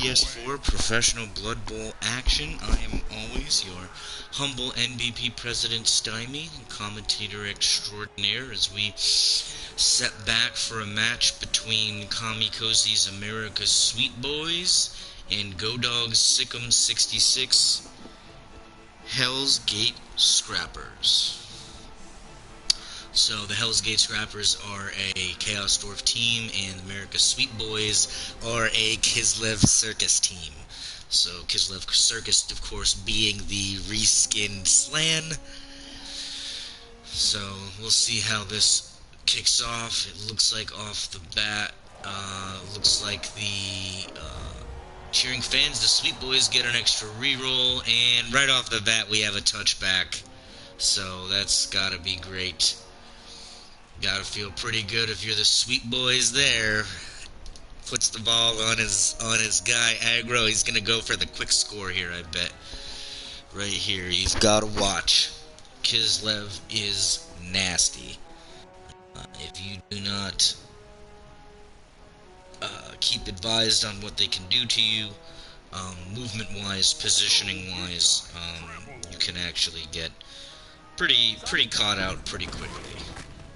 PS4 Professional Blood Bowl action. I am always your humble NBP President Stymie, commentator extraordinaire, as we set back for a match between Kamikoze's America's Sweetboys and Go Dog's Sick'em 66 Hell's Gate Scrappers. So the Hell's Gate Scrappers are a Chaos Dwarf team, and America's Sweetboys are a Kislev Circus team. So Kislev Circus, of course, being the reskinned Slan. So we'll see how this kicks off. It looks like off the bat, looks like the cheering fans, the Sweetboys, get an extra reroll, and right off the bat we have a touchback. So that's gotta be great. Gotta feel pretty good if you're the Sweetboys there. Puts the ball on his guy aggro. He's gonna go for the quick score here, I bet. Right here, he's gotta watch. Kislev is nasty. If you do not keep advised on what they can do to you, movement-wise, positioning-wise, you can actually get pretty caught out pretty quickly.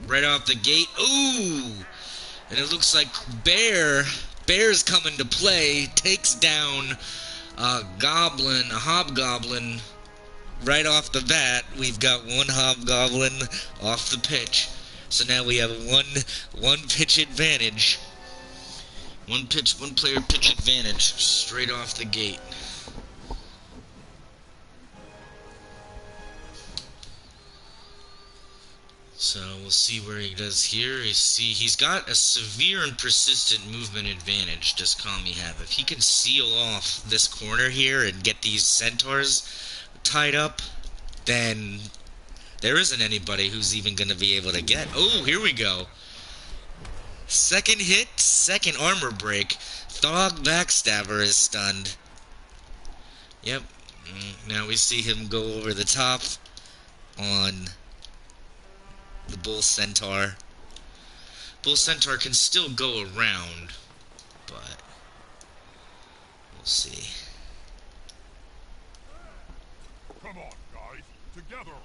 Right off the gate, ooh! And it looks like Bear's coming to play, takes down a hobgoblin. Right off the bat, we've got one hobgoblin off the pitch. So now we have one pitch advantage. One player pitch advantage straight off the gate. So we'll see where he does here. He's got a severe and persistent movement advantage, does Kami have. If he can seal off this corner here and get these centaurs tied up, then there isn't anybody who's even going to be able to get. Oh, here we go. Second hit, second armor break. Thog Backstabber is stunned. Yep. Now we see him go over the top on the Bull Centaur. Bull Centaur can still go around, but we'll see. Come on, guys, together.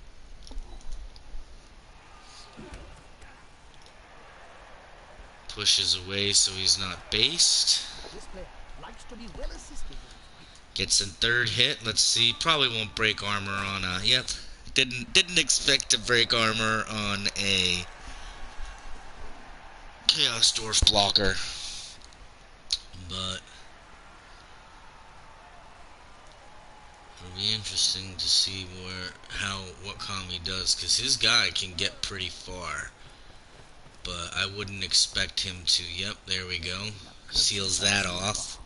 Pushes away so he's not based. This player likes to be well assisted. Gets a third hit. Let's see. Probably won't break armor on a. Yep. Didn't expect to break armor on a Chaos Dwarf blocker, but it'll be interesting to see what Kami does, because his guy can get pretty far, but I wouldn't expect him to. Yep, there we go. Seals that off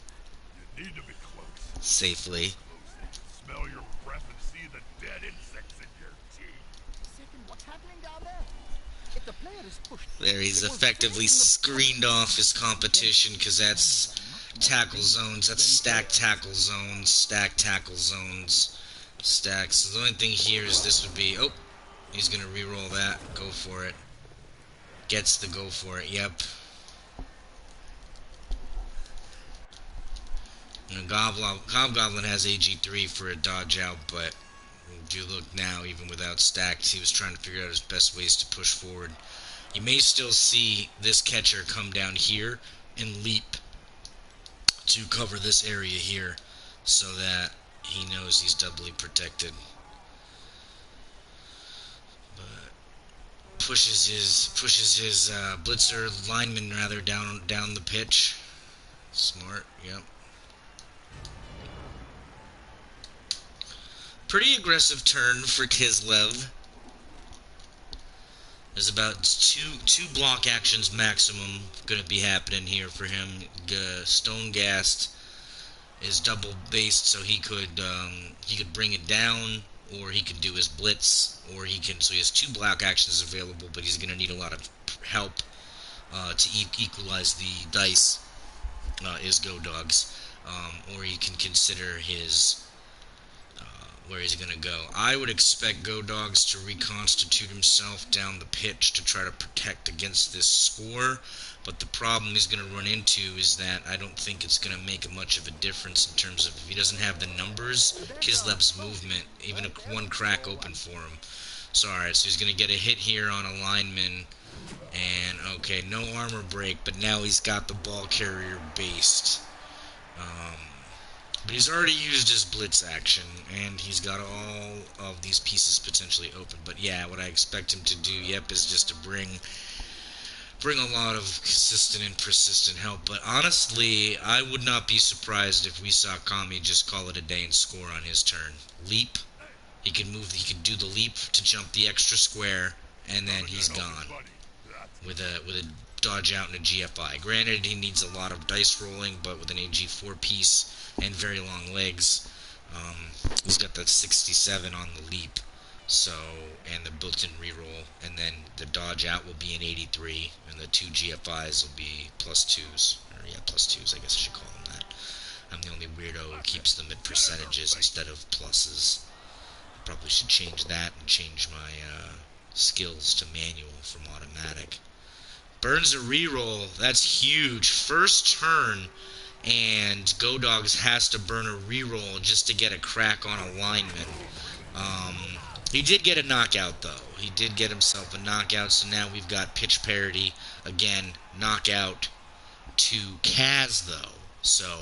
You need to be close. safely. Smell your breath and see the dead insects in your teeth. Second, what's happening down there? If the player is pushed, There, he's effectively screened off his competition, because that's tackle zones. That's stacked tackle zones, stacked tackle zones, stacks. So the only thing here is this would be, oh, he's going to reroll that, go for it. Gets the go for it, yep. And Hobgoblin has AG3 for a dodge out, but if you look now, even without stacks, he was trying to figure out his best ways to push forward. You may still see this catcher come down here and leap to cover this area here, so that he knows he's doubly protected. But pushes his blitzer lineman rather down the pitch. Smart, yep. Pretty aggressive turn for Kislev. There's about two block actions maximum gonna be happening here for him. Stonegast is double based, so he could bring it down, or he could do his blitz, or so he has two block actions available, but he's gonna need a lot of help to equalize the dice. Is Go Dogs, or he can consider his where he's going to go. I would expect Go Dogs to reconstitute himself down the pitch to try to protect against this score. But the problem he's going to run into is that I don't think it's going to make much of a difference in terms of if he doesn't have the numbers, Kislev's movement, even one crack open for him. So, alright, so he's going to get a hit here on a lineman. And, okay, no armor break, but now he's got the ball carrier based. But he's already used his blitz action, and he's got all of these pieces potentially open. But yeah, what I expect him to do, yep, is just to bring a lot of consistent and persistent help. But honestly, I would not be surprised if we saw Kami just call it a day and score on his turn. Leap, he can do the leap to jump the extra square, and then he's gone with a dodge out and a GFI. Granted, he needs a lot of dice rolling, but with an AG4 piece and very long legs, he's got that 67 on the leap, so, and the built-in reroll, and then the dodge out will be an 83, and the two GFIs will be +2s, or yeah, +2s, I guess I should call them that. I'm the only weirdo who keeps them at percentages instead of pluses. I probably should change that and change my skills to manual from automatic. Burns a reroll. That's huge. First turn, and Go Dogs has to burn a reroll just to get a crack on a lineman. He did get a knockout, though. He did get himself a knockout, so now we've got pitch parity. Again, knockout to Kaz, though. So,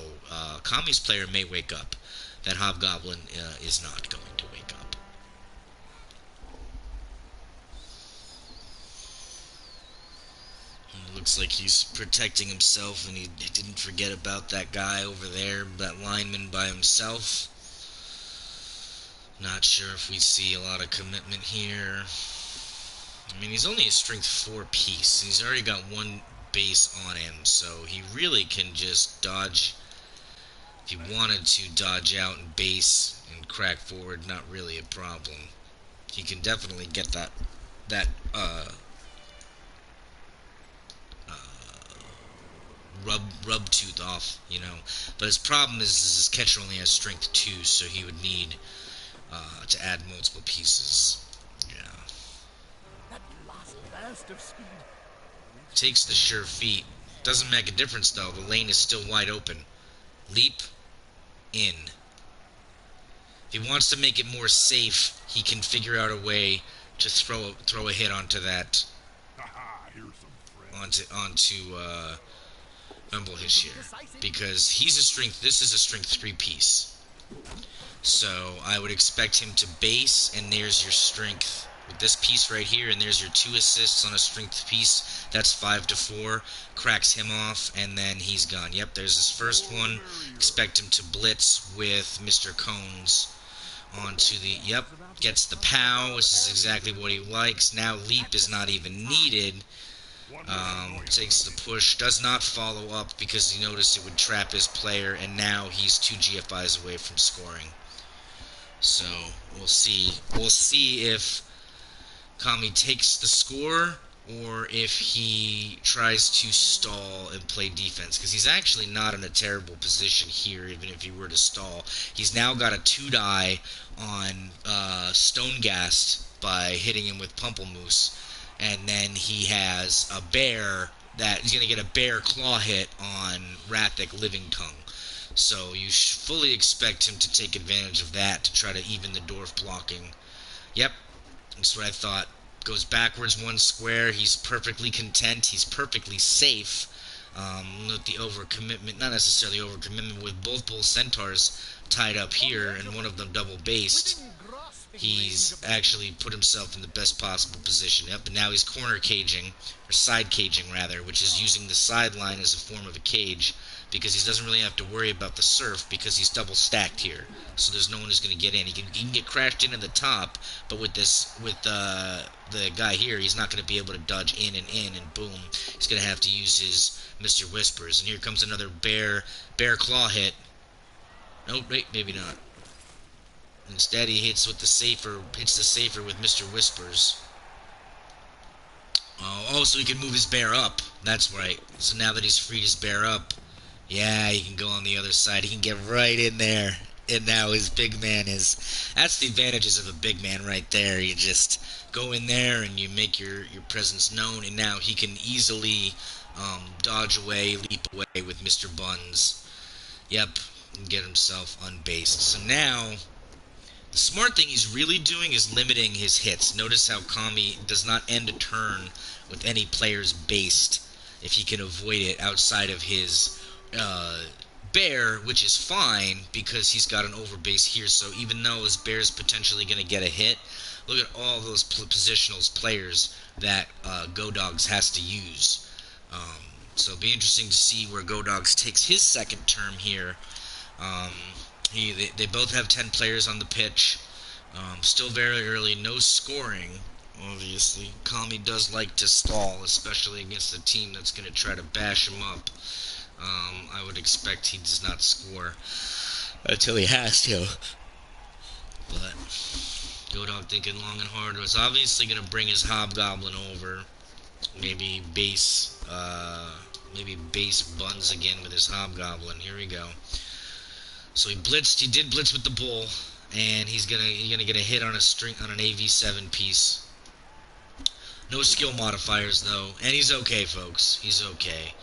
Kami's player may wake up. That Hobgoblin is not going to wake up. Looks like he's protecting himself, and he didn't forget about that guy over there, that lineman by himself. Not sure if we see a lot of commitment here. I mean, he's only a strength 4 piece. He's already got one base on him, so he really can just dodge. If he wanted to dodge out and base and crack forward, not really a problem. He can definitely get that rub tooth off, you know. But his problem is his catcher only has strength 2, so he would need to add multiple pieces. Yeah. That last burst of speed. Takes the sure feet. Doesn't make a difference though. The lane is still wide open. Leap in. If he wants to make it more safe, he can figure out a way to throw a hit onto that onto Umblehish here, because he's a strength. This is a strength 3 piece. So I would expect him to base, and there's your strength with this piece right here, and there's your 2 assists on a strength piece. That's 5 to 4. Cracks him off, and then he's gone. Yep, there's his first one. Expect him to blitz with Mr. Cones onto the, yep, gets the POW, which is exactly what he likes. Now leap is not even needed. Takes the push, does not follow up because he noticed it would trap his player, and now he's 2 GFIs away from scoring. So we'll see. We'll see if Kami takes the score or if he tries to stall and play defense, because he's actually not in a terrible position here, even if he were to stall. He's now got a 2-die on Stonegast by hitting him with Pumplemoose, and then he has a bear that he's going to get a bear claw hit on Rathic Living Tongue. So you fully expect him to take advantage of that to try to even the dwarf blocking. Yep, that's what I thought. Goes backwards 1 square. He's perfectly content. He's perfectly safe. With the overcommitment, not necessarily overcommitment, with both bull centaurs tied up here and one of them double based. He's actually put himself in the best possible position. Yep, and now he's corner caging, or side caging rather, which is using the sideline as a form of a cage, because he doesn't really have to worry about the surf because he's double stacked here. So there's no one who's going to get in. He can get crashed in at the top, but with the guy here, he's not going to be able to dodge in, and boom, he's going to have to use his Mr. Whispers. And here comes another bear claw hit. Oh, wait, maybe not. Instead, he hits the safer with Mr. Whispers. Oh, so he can move his bear up. That's right. So now that he's freed his bear up, yeah, he can go on the other side. He can get right in there. And now his big man is. That's the advantages of a big man right there. You just go in there and you make your presence known, and now he can easily dodge away, leap away with Mr. Buns. Yep, and get himself unbased. So now, the smart thing he's really doing is limiting his hits. Notice how Kami does not end a turn with any players based if he can avoid it outside of his bear, which is fine because he's got an overbase here. So even though his bear is potentially going to get a hit, look at all those positionals players that Go Dogs has to use. So it'll be interesting to see where Go Dogs takes his second term here. Um, they both have 10 players on the pitch. Still very early, no scoring, obviously. Kami does like to stall, especially against a team that's going to try to bash him up. I would expect he does not score until he has to. But Godog thinking long and hard was obviously going to bring his Hobgoblin over. Maybe base Buns again with his Hobgoblin. Here we go. So he blitzed. He did blitz with the bull, and he's gonna get a hit on an AV7 piece. No skill modifiers though, and he's okay, folks. He's okay.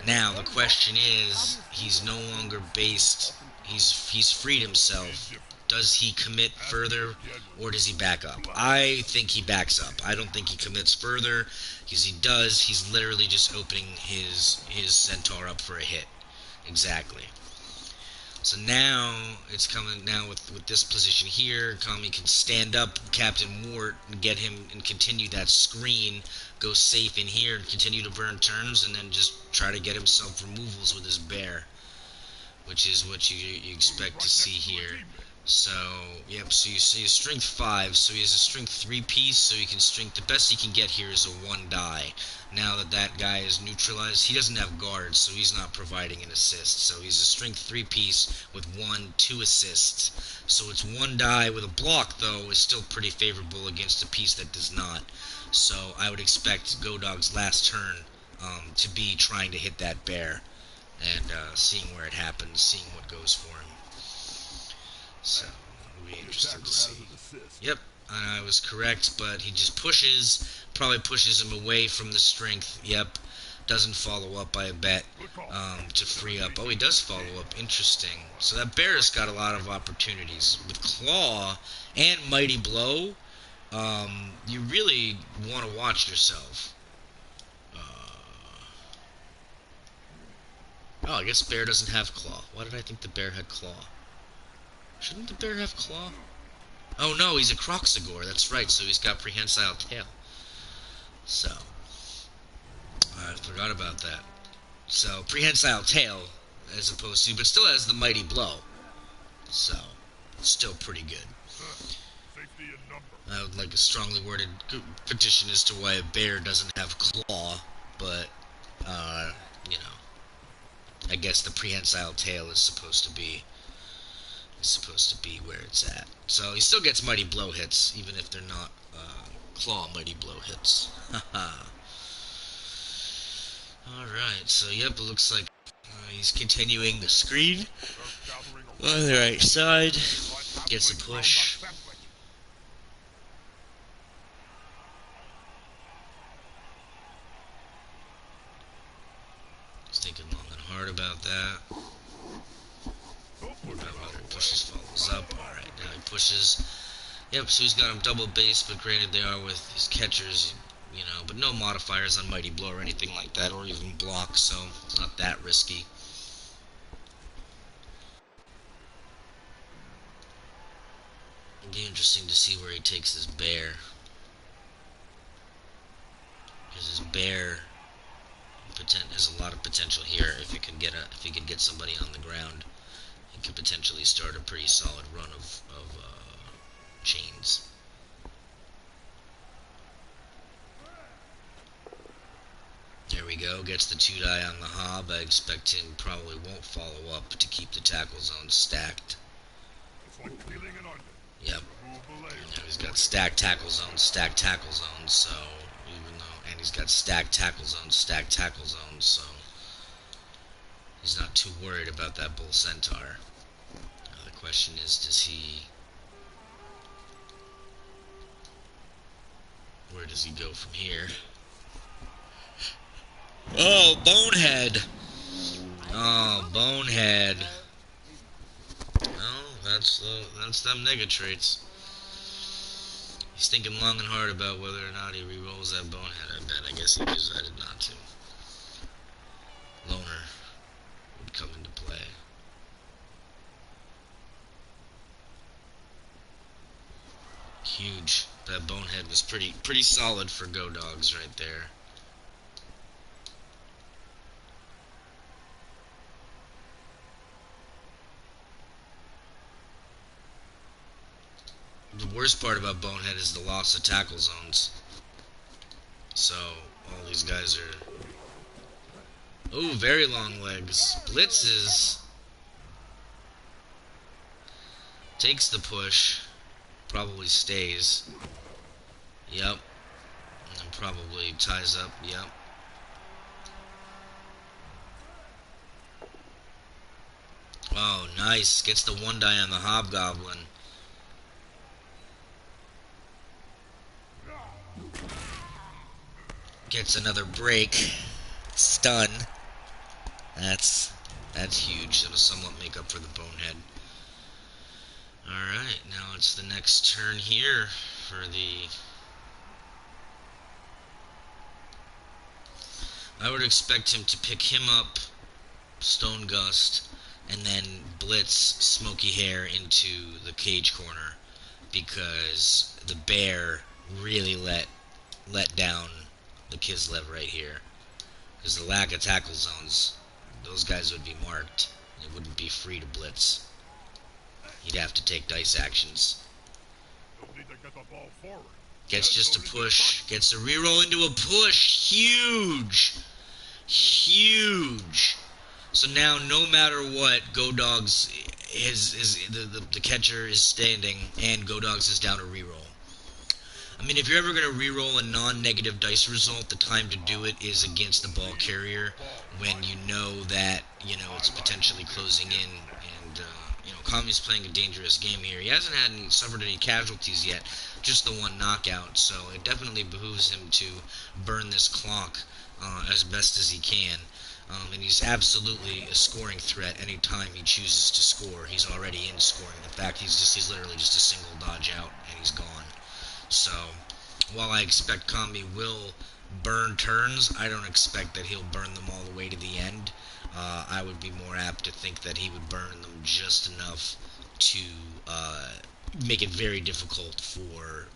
Now the question is, he's no longer based. He's freed himself. Does he commit further, or does he back up? I think he backs up. I don't think he commits further, because he does. He's literally just opening his centaur up for a hit. Exactly. So now it's coming now with this position here. Kami can stand up Captain Wart and get him and continue that screen, go safe in here and continue to burn turns, and then just try to get himself removals with his bear, which is what you expect to see here. So, yep, so you see a strength 5, so he has a strength 3 piece, so he can strength, the best he can get here is a 1 die. Now that guy is neutralized, he doesn't have guards, so he's not providing an assist. So he's a strength 3 piece with 2 assists. So it's 1 die with a block, though, is still pretty favorable against a piece that does not. So I would expect Godog's last turn to be trying to hit that bear and seeing where it happens, seeing what goes for him. So, it'll be interesting to see. Yep, I was correct, but he just probably pushes him away from the strength. Yep, doesn't follow up, I bet, to free up. Oh, he does follow up. Interesting. So that bear has got a lot of opportunities. With Claw and Mighty Blow, you really want to watch yourself. Oh, I guess bear doesn't have Claw. Why did I think the bear had Claw? Shouldn't the bear have Claw? Oh no, he's a Croxagore, that's right, so he's got Prehensile Tail. So, I forgot about that. So, Prehensile Tail, as opposed to, but still has the Mighty Blow. So, still pretty good. I would like a strongly worded petition as to why a bear doesn't have Claw, but, you know, I guess the Prehensile Tail is supposed to be where it's at. So he still gets Mighty Blow hits, even if they're not Claw Mighty Blow hits. Alright, so yep, it looks like he's continuing the screen on the right side. Gets a push. He's thinking long and hard about that. Pushes, follows up. Alright, now he pushes. Yep, so he's got him double base, but granted they are with his catchers, you know, but no modifiers on Mighty Blow or anything like that, or even block, so it's not that risky. It'll be interesting to see where he takes his bear. Because his bear has a lot of potential here if he can get somebody on the ground. He could potentially start a pretty solid run of chains. There we go, gets the 2 die on the Hob. I expect him probably won't follow up to keep the tackle zone stacked. Yep. Now he's got stacked tackle zones, so and he's got stacked tackle zones, so he's not too worried about that Bull Centaur. The Question is, does he... Where does he go from here? Oh, Bonehead! Oh, Bonehead. Oh, that's them nega traits. He's thinking long and hard about whether or not he re-rolls that Bonehead, I bet. I guess he decided not to. Loner would come into play. Huge. That Bonehead was pretty solid for Go Dogs right there. The worst part about Bonehead is the loss of tackle zones. So, all these guys are... Ooh, very long legs. Blitzes. Takes the push. Probably stays. Yep. And probably ties up. Yep. Oh, nice. Gets the one die on the Hobgoblin. Gets another break. Stun. That's huge. That'll somewhat make up for the Bonehead. Alright, now it's the next turn here for the... I would expect him to pick him up, Stone Gust, and then blitz Smoky Hair into the cage corner, because the bear really let down the Kislev right here. Because the lack of tackle zones, those guys would be marked. It wouldn't be free to blitz. He'd have to take dice actions. Need to get the ball forward. Gets just a push. Gets a reroll into a push. Huge. Huge. So now, no matter what, Go Dogs the catcher is standing, and Go Dogs is down a reroll. I mean, if you're ever going to reroll a non-negative dice result, the time to do it is against the ball carrier, when you know that, it's potentially closing in, and, Kami's playing a dangerous game here. He hasn't suffered any casualties yet, just the one knockout, so it definitely behooves him to burn this clock as best as he can. And he's absolutely a scoring threat any time he chooses to score. He's already in scoring. In fact, he's literally just a single dodge out, and he's gone. So, while I expect Kami will burn turns, I don't expect that he'll burn them all the way to the end. I would be more apt to think that he would burn them just enough to make it very difficult for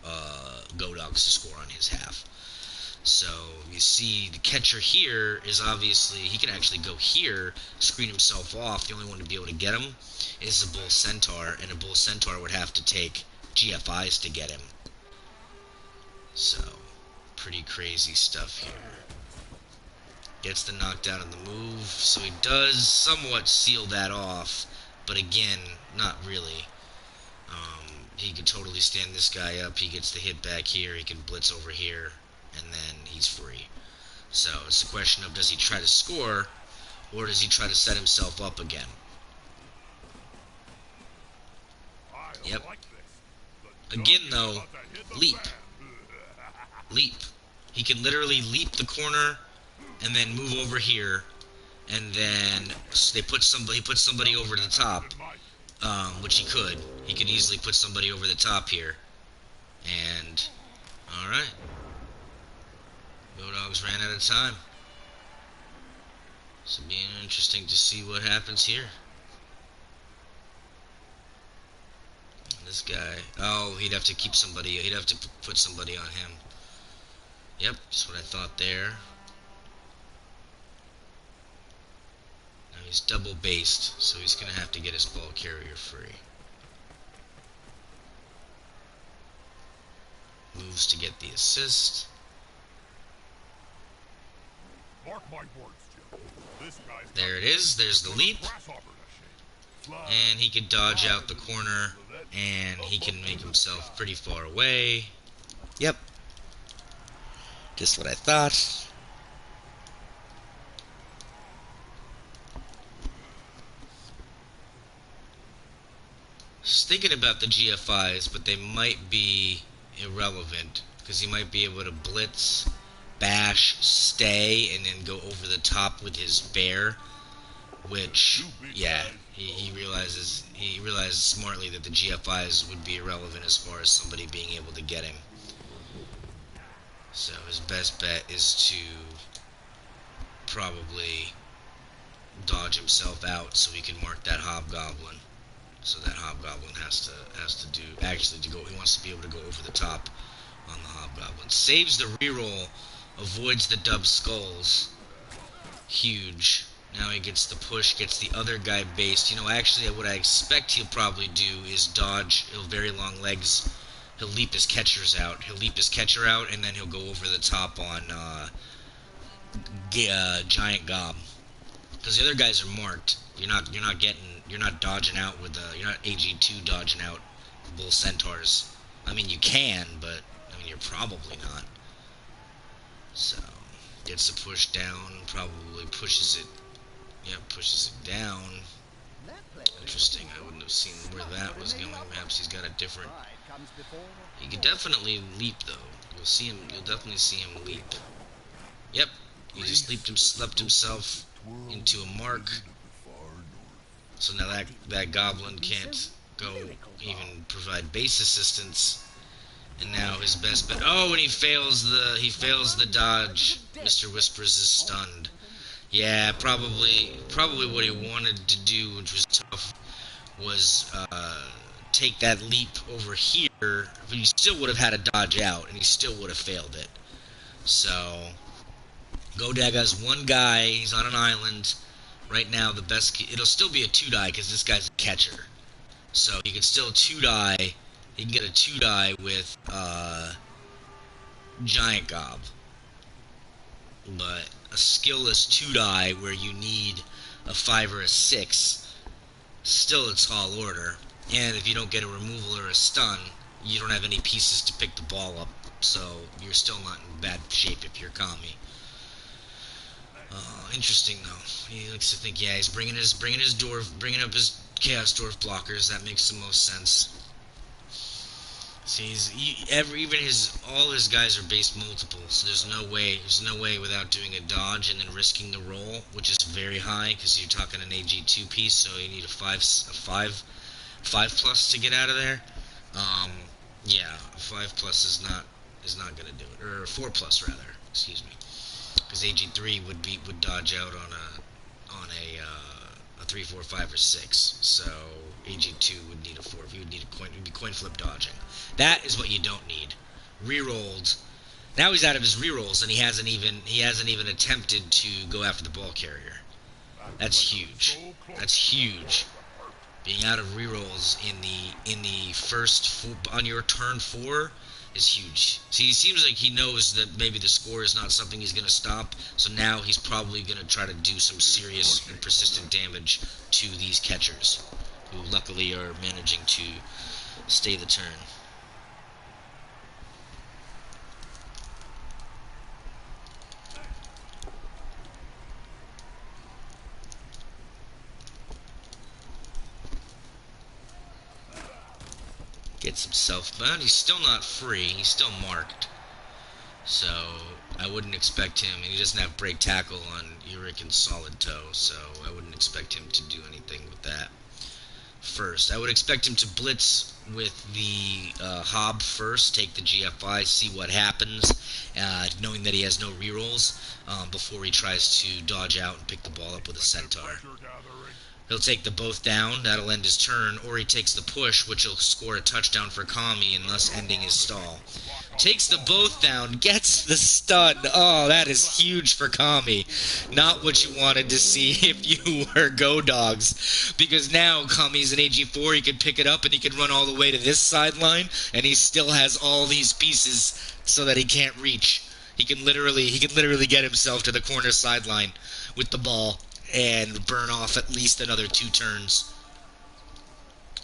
Go Dogs to score on his half. So, you see, the catcher here is obviously, he can actually go here, screen himself off. The only one to be able to get him is a Bull Centaur, and a Bull Centaur would have to take GFIs to get him. So, pretty crazy stuff here. Gets the knockdown on the move, so he does somewhat seal that off, but again, not really. He could totally stand this guy up. He gets the hit back here, he can blitz over here, and then he's free. So, it's a question of, does he try to score, or does he try to set himself up again? Yep. Again, though, leap. Leap. He can literally leap the corner and then move over here, and then he puts somebody over the top, which he could. He could easily put somebody over the top here. And all right, Go Dogs ran out of time. So it'll be interesting to see what happens here. This guy, oh, he'd have to keep somebody. He'd have to put somebody on him. Yep, that's what I thought there. Now he's double based, so he's going to have to get his ball carrier free. Moves to get the assist. Mark my words, Jim. This guy's There it is. There's the leap. And he can dodge out the corner, and he can make himself pretty far away. Yep. Just what I thought. Just thinking about the GFIs, but they might be irrelevant because he might be able to blitz, bash, stay, and then go over the top with his bear. Which, yeah, he realizes smartly that the GFIs would be irrelevant as far as somebody being able to get him. So his best bet is to probably dodge himself out so he can mark that hobgoblin. So that hobgoblin has to do actually to go. He wants to be able to go over the top on the hobgoblin. Saves the reroll, avoids the dub skulls. Huge. Now he gets the push, gets the other guy based. You know, actually, what I expect he'll probably do is dodge. He'll very long legs. He'll leap his catchers out. He'll leap his catcher out, and then he'll go over the top on Giant Gob. Because the other guys are marked. You're not dodging out with you're not AG2 dodging out bull centaurs. I mean, you can, but I mean, you're probably not. So gets the push down. Probably pushes it. Yep, pushes it down. Interesting. I wouldn't have seen where that was going. Perhaps he's got a different. He could definitely leap though. You'll see him. You'll definitely see him leap. Yep. He just slept himself into a mark. So now that goblin can't go even provide base assistance. And now his best bet. Oh, and he fails the dodge. Mr. Whispers is stunned. Yeah, probably what he wanted to do, which was tough, was take that leap over here. But he still would have had a dodge out, and he still would have failed it. So Godag has one guy. He's on an island right now. The best. It'll still be a 2-die because this guy's a catcher. So he can still 2-die. He can get a 2-die with Giant Gob. But a skillless 2-die where you need a 5 or a 6, still a tall order. And if you don't get a removal or a stun, you don't have any pieces to pick the ball up. So you're still not in bad shape if you're Kami. Interesting though. He likes to think, yeah, he's bringing up his Chaos Dwarf blockers. That makes the most sense. See, all his guys are based multiple, so there's no way without doing a dodge and then risking the roll, which is very high because you're talking an AG2 piece, so you need a 5 plus to get out of there. Yeah, a 5 plus is not gonna do it, or a 4 plus rather. Excuse me, because AG3 would dodge out on a 3, 4, 5, or 6. So AG2 would need a 4. He would need a coin. It would be coin flip dodging. That is what you don't need. Rerolled. Now he's out of his rerolls, and he hasn't even attempted to go after the ball carrier. That's huge. That's huge. Being out of rerolls in the first on your turn 4 is huge. See, he seems like he knows that maybe the score is not something he's going to stop, so now he's probably going to try to do some serious and persistent damage to these catchers, who luckily are managing to stay the turn. Gets himself, but he's still not free. He's still marked. So I wouldn't expect him, and he doesn't have break tackle on Uric and Solid Toe, so I wouldn't expect him to do anything with that first. I would expect him to blitz with the Hob first, take the GFI, see what happens, knowing that he has no rerolls, before he tries to dodge out and pick the ball up with a Centaur. He'll take the both down, that'll end his turn, or he takes the push, which will score a touchdown for Kami and thus ending his stall. Takes the both down, gets the stun. Oh, that is huge for Kami. Not what you wanted to see if you were Go Dogs. Because now Kami's an AG4, he can pick it up and he can run all the way to this sideline, and he still has all these pieces so that he can't reach. He can literally get himself to the corner sideline with the ball and burn off at least another 2 turns.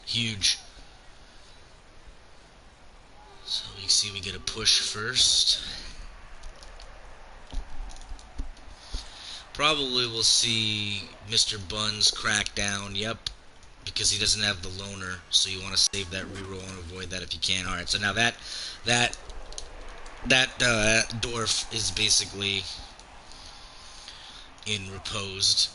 Huge. So you see we get a push first. Probably we'll see Mr. Buns crack down. Yep. because he doesn't have the loner, so you want to save that reroll and avoid that if you can. All right, so now that dwarf is basically in reposed.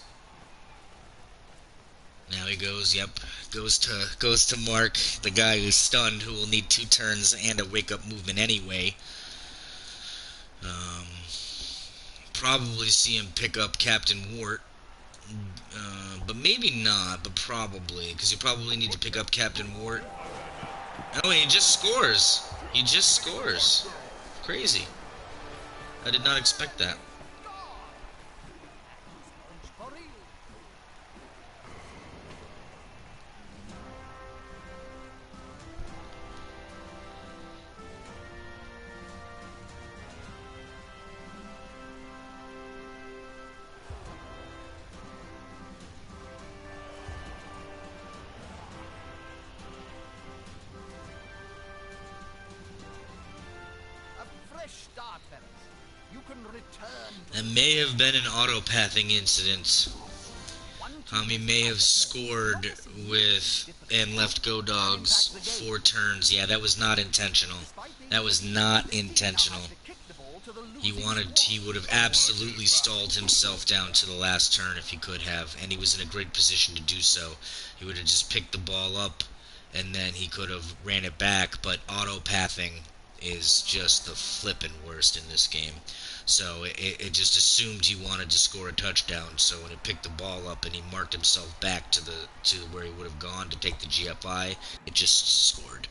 Now he goes, yep, goes to Mark, the guy who's stunned, who will need 2 turns and a wake up movement anyway. Um, Probably see him pick up Captain Wart, but maybe not, but probably, because you probably need to pick up Captain Wart. Oh, he just scores. He just scores. Crazy. I did not expect that. Punch for real. A fresh start, fellas. You can return to That may have been an auto-pathing incident. He may have scored with and left Go Dogs 4 turns. Yeah, that was not intentional. That was not intentional. He would have absolutely stalled himself down to the last turn if he could have, and he was in a great position to do so. He would have just picked the ball up, and then he could have ran it back, but auto-pathing is just the flippin' worst in this game. So it just assumed he wanted to score a touchdown. So when it picked the ball up and he marked himself back to where he would have gone to take the GFI, it just scored.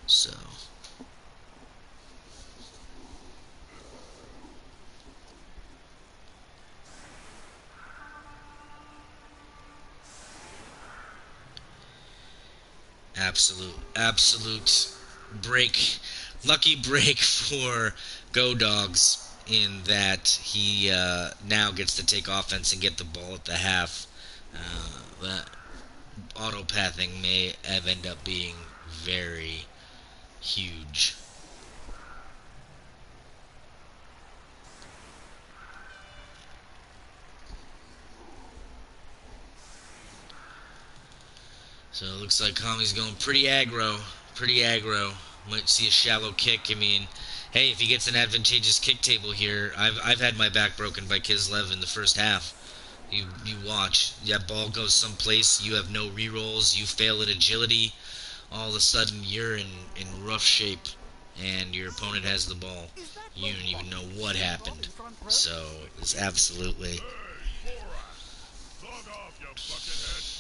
So absolute lucky break for Go Dogs in that he now gets to take offense and get the ball at the half. But auto-pathing may have end up being very huge. So it looks like Kami's going pretty aggro. Pretty aggro. Might see a shallow kick. I mean, hey, if he gets an advantageous kick table here, I've had my back broken by Kislev in the first half. You watch. That ball goes someplace, you have no rerolls, you fail at agility, all of a sudden you're in rough shape and your opponent has the ball. Is that You don't even know what happened. in front row? So it's absolutely Hey, Borat! Log off, you buckethead!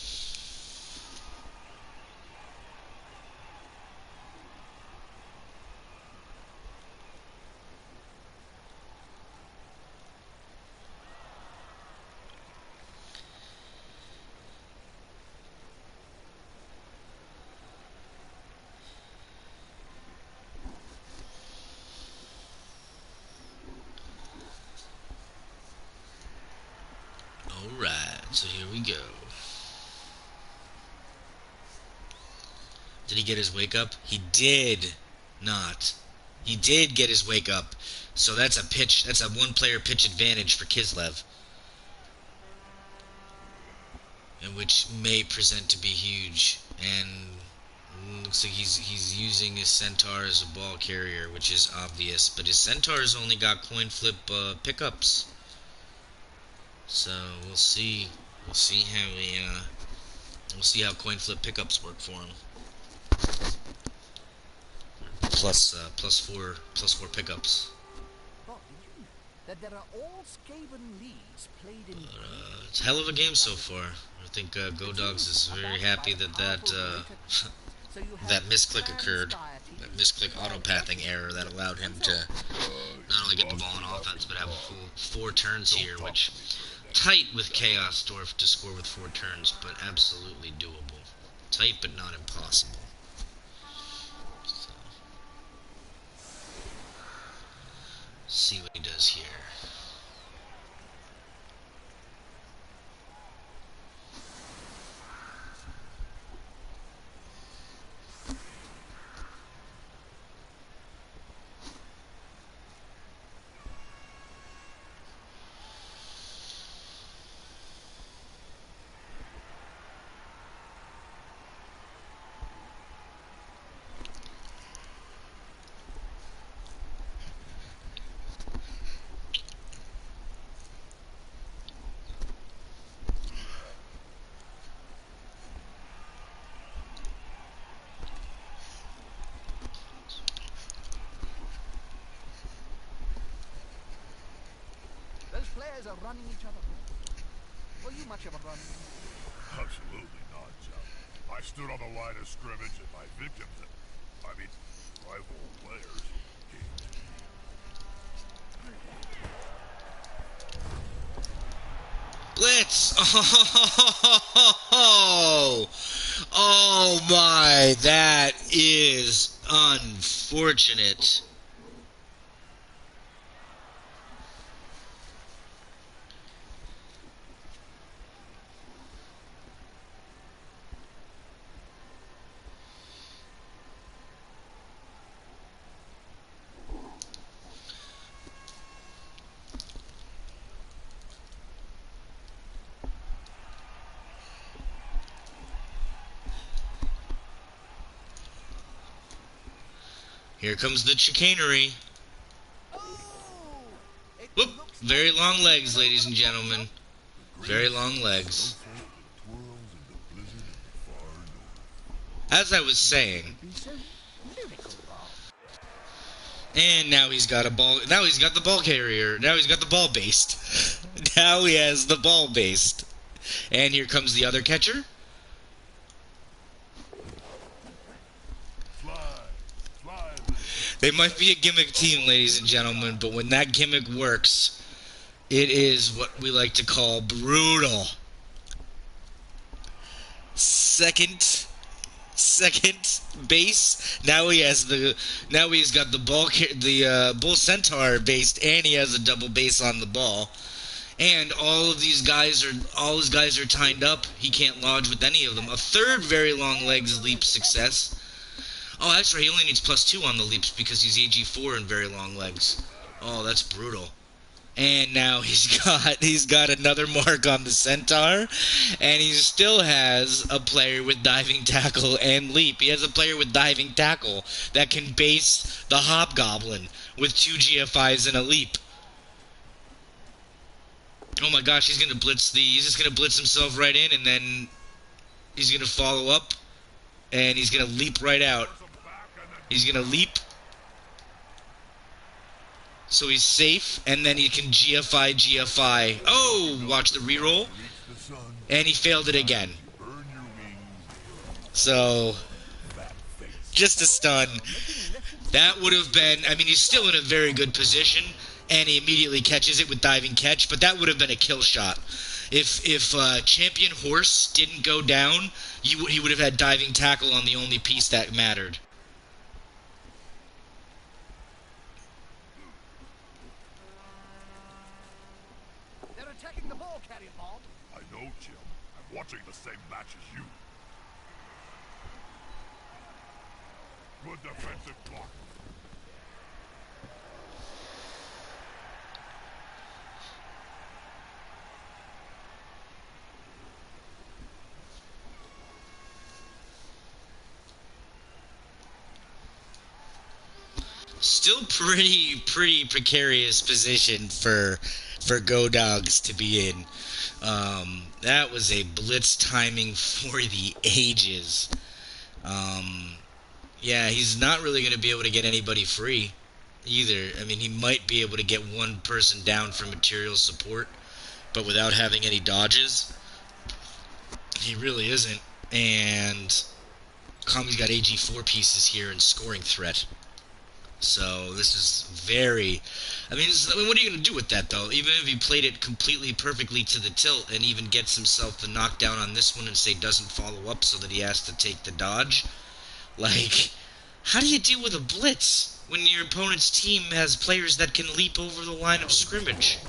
alright. So here we go. Did he get his wake up? He did not. He did get his wake up. So that's a pitch. That's a one-player pitch advantage for Kislev, and which may present to be huge. And looks like he's using his centaur as a ball carrier, which is obvious. But his centaur's only got coin flip pickups. So we'll see. We'll see how coin flip pickups work for him. Plus four pickups. Bob, did you know that there are all Skaven leagues played in It's a hell of a game so far. I think Go Dogs is very happy that that misclick occurred. That misclick auto-pathing error that allowed him to not only get the ball on offense, but have a full 4 turns here, which tight with Chaos Dwarf to score with 4 turns, but absolutely doable. Tight, but not impossible. So, see what he does here. guys are running each other ragged. Were you much of a runner? Absolutely not, Jeff. I stood on the line of scrimmage and my victims, rival players, came to me. Blitz! Oh! Oh my, that is unfortunate. Here comes the chicanery. Oh! It Whoop! looks Very like long legs, ladies and gentlemen. Very long legs. Twirls in the blizzard in the far north. As I was saying, be so lyrical, Bob. and now he's got a ball. Now he's got the ball carrier. Now he's got the ball based. Now he has the ball based. And here comes the other catcher. Fly, They might be a gimmick team, ladies and gentlemen, but when that gimmick works, it is what we like to call brutal. Second base. Now he's got the bull centaur based, and he has a double base on the ball. And all his guys are tied up. He can't lodge with any of them. A third very long legs leap success. Oh, that's right. He only needs +2 on the leaps because he's AG4 and very long legs. Oh, that's brutal. And now he's got another mark on the centaur, and he still has a player with diving tackle and leap. He has a player with diving tackle that can base the hobgoblin with 2 GFIs and a leap. Oh my gosh, he's just gonna blitz himself right in, and then he's gonna follow up, and he's gonna leap right out. He's gonna leap, so he's safe, and then he can GFI. Oh, watch the reroll, and he failed it again. So, just a stun. That would have been, he's still in a very good position, and he immediately catches it with diving catch, but that would have been a kill shot. If Champion Horse didn't go down, he would have had diving tackle on the only piece that mattered. They're attacking the ball carrier, Bob. I know, Jim. I'm watching the same match as you. Good defensive block. Still pretty precarious position for Go Dogs to be in. That was a blitz timing for the ages. Yeah, he's not really going to be able to get anybody free either. He might be able to get one person down for material support, but without having any dodges, he really isn't. And Kami's got AG4 pieces here and scoring threat. So this is very... what are you going to do with that, though? Even if he played it completely perfectly to the tilt and even gets himself the knockdown on this one and say doesn't follow up so that he has to take the dodge. Like, how do you deal with a blitz when your opponent's team has players that can leap over the line of scrimmage?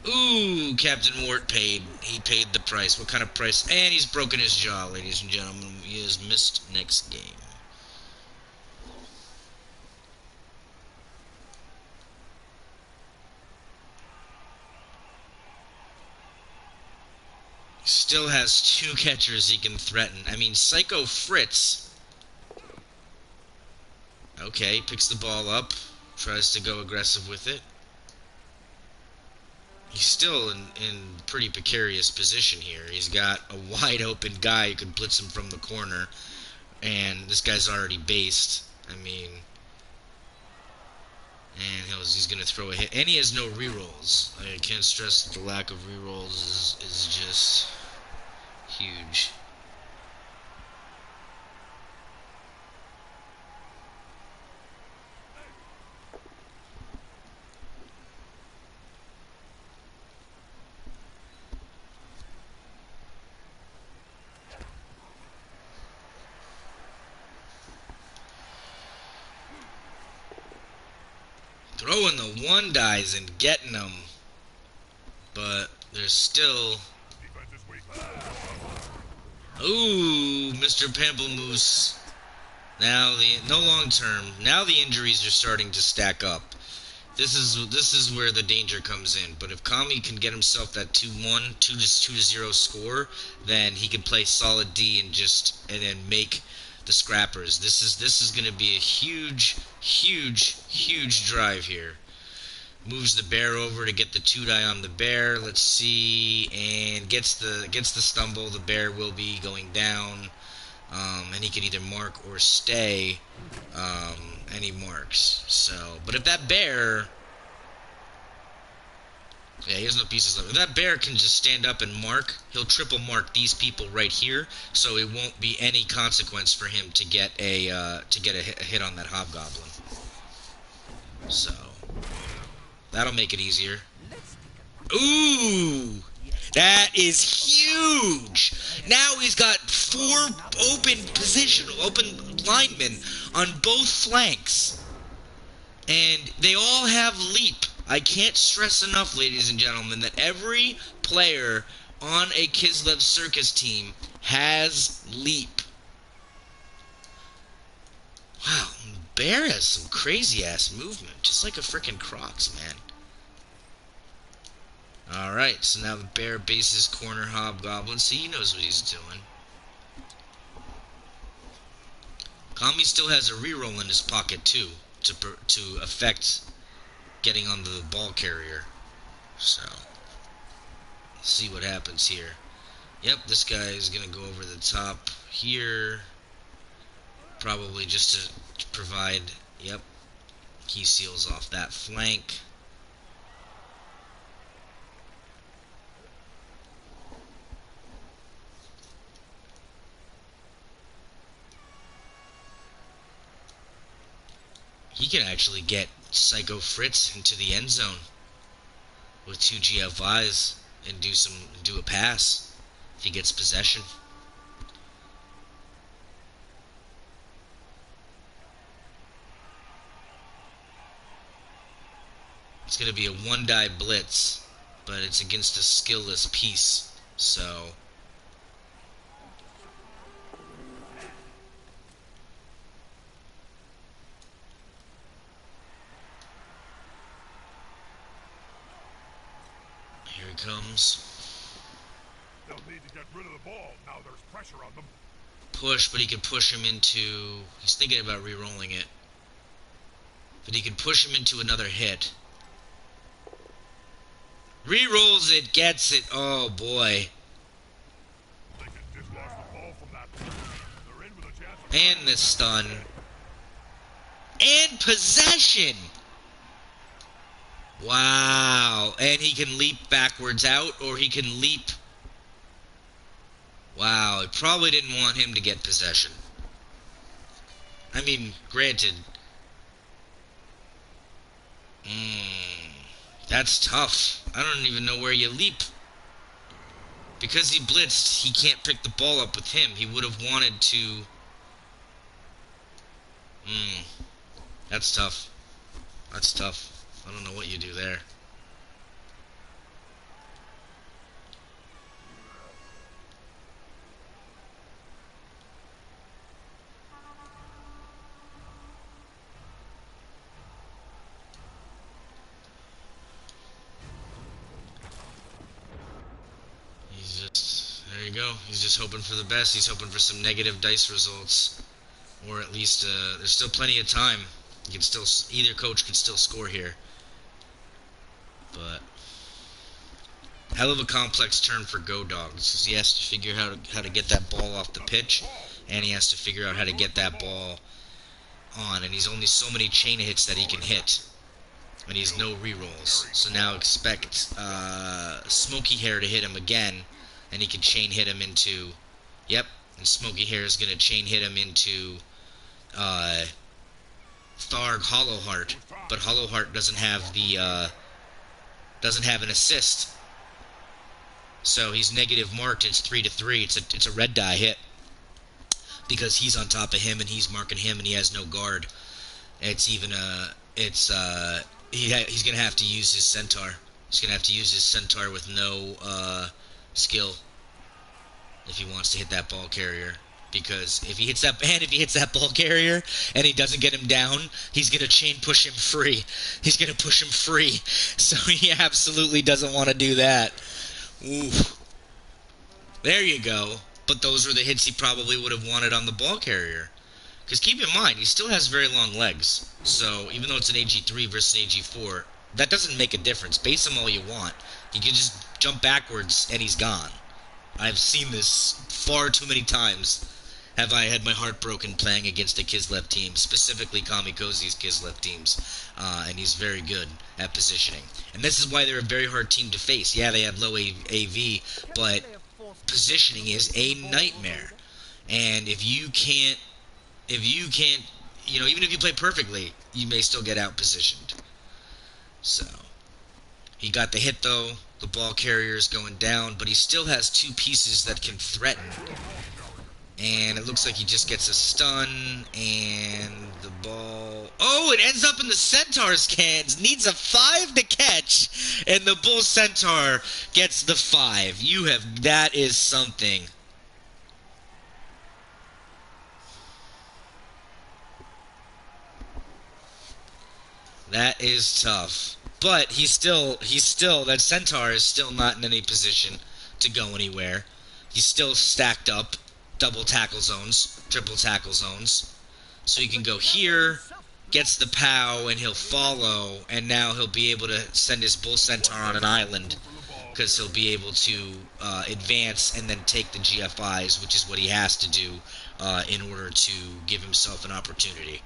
Ooh, Captain Wart paid. He paid the price. What kind of price? And he's broken his jaw, ladies and gentlemen. He has missed next game. Still has 2 catchers he can threaten. Psycho Fritz. Okay, picks the ball up. Tries to go aggressive with it. He's still in pretty precarious position here. He's got a wide open guy who can blitz him from the corner. And this guy's already based. And he's going to throw a hit. And he has no rerolls. I can't stress that the lack of rerolls is just huge. Throwing the one dies and getting them. But there's still... Defense is weak. Ooh, Mr. Pamplemousse. Now no long term. Now the injuries are starting to stack up. This is where the danger comes in. But if Kami can get himself that 2-1, 2-0 score, then he can play solid D and then make the scrappers. This is going to be a huge drive here. Moves the bear over to get the 2-die on the bear. Let's see, and gets the stumble. The bear will be going down, and he can either mark or stay, and he marks. So, but if that bear, yeah, he has no pieces left. If that bear can just stand up and mark, he'll triple mark these people right here, so it won't be any consequence for him to get a hit on that hobgoblin. So. That'll make it easier. Ooh! That is huge! Now he's got 4 open linemen on both flanks. And they all have leap. I can't stress enough, ladies and gentlemen, that every player on a Kislev Circus team has leap. Wow, Bear has some crazy-ass movement, just like a frickin' Crocs, man. Alright, so now the bear bases corner hobgoblin. See, he knows what he's doing. Kami still has a reroll in his pocket, too, to affect getting on the ball carrier. So, let's see what happens here. Yep, this guy is going to go over the top here. Probably just to provide, yep, he seals off that flank. He can actually get Psycho Fritz into the end zone with 2 GFIs and do a pass if he gets possession. It's going to be a 1-die blitz, but it's against a skillless piece, so... Here he comes. They'll need to get rid of the ball. Now there's pressure on them. Push, but he can push him into... He's thinking about re-rolling it. But he can push him into another hit. Re-rolls it, gets it. Oh, boy. They can dislodge the ball from that. They're in with a chance of... And the stun. And possession! Wow. And he can leap backwards out, or he can leap... Wow, I probably didn't want him to get possession. I mean, granted. That's tough. I don't even know where you leap. Because he blitzed, he can't pick the ball up with him. He would have wanted to... That's tough. That's tough. I don't know what you do there. There you go. He's just hoping for the best. He's hoping for some negative dice results. Or at least, there's still plenty of time. You can still, either coach can still score here. But, hell of a complex turn for Go Dogs. Because he has to figure out how to get that ball off the pitch. And he has to figure out how to get that ball on. And he's only so many chain hits that he can hit. and he's no rerolls. So now expect Smoky Hair to hit him again, and he can chain hit him into. Yep, and Smoky Hair is gonna chain hit him into Tharg Hollowheart, but Hollowheart doesn't have the doesn't have an assist, so he's negative marked. It's 3-3. It's a red die hit because he's on top of him and he's marking him and he has no guard. It's even he's gonna have to use his centaur. He's gonna have to use his centaur with no skill if he wants to hit that ball carrier. Because if he hits that ball carrier and he doesn't get him down, he's gonna chain push him free. He's gonna push him free. So he absolutely doesn't want to do that. Oof. There you go. But those were the hits he probably would have wanted on the ball carrier. Because keep in mind, he still has very long legs. So even though it's an AG3 versus an AG4, that doesn't make a difference. Base him all you want. He can just jump backwards and he's gone. I've seen this far too many times. Have I had my heart broken playing against a Kislev team, specifically Kamikoze's Kislev teams, and he's very good at positioning. And this is why they're a very hard team to face. Yeah, they have low AV, but positioning is a nightmare. And if you can't, even if you play perfectly, you may still get out positioned. So, he got the hit though. The ball carrier is going down, but he still has two pieces that can threaten. And it looks like he just gets a stun, and the ball... Oh, it ends up in the Centaur's hands. Needs a 5 to catch, and the Bull Centaur gets the 5. That is something. That is tough. But that Centaur is still not in any position to go anywhere. He's still stacked up. Double tackle zones, triple tackle zones. So he can go here, gets the POW, and he'll follow, and now he'll be able to send his Bull Centaur on an island, because he'll be able to advance and then take the GFIs, which is what he has to do in order to give himself an opportunity.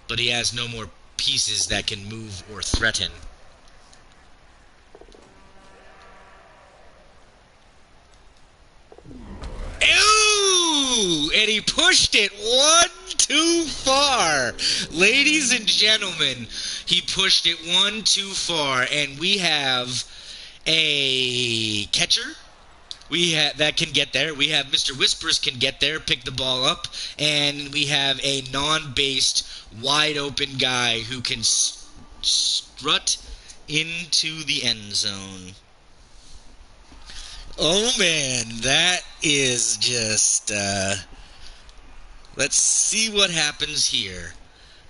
But he has no more pieces that can move or threaten. Ooh! And he pushed it one too far. Ladies and gentlemen, he pushed it one too far. And we have a catcher. That can get there. We have Mr. Whispers can get there, pick the ball up. And we have a non-based, wide-open guy who can strut into the end zone. Oh man, that is just, let's see what happens here.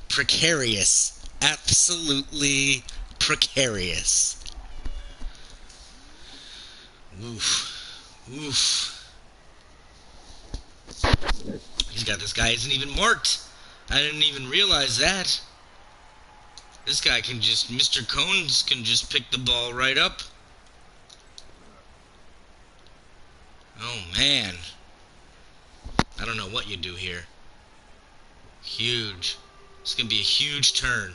Precarious. Absolutely precarious. Oof. Oof. This guy isn't even marked. I didn't even realize that. This guy Mr. Cones can just pick the ball right up. Oh, man. I don't know what you do here. Huge. It's going to be a huge turn.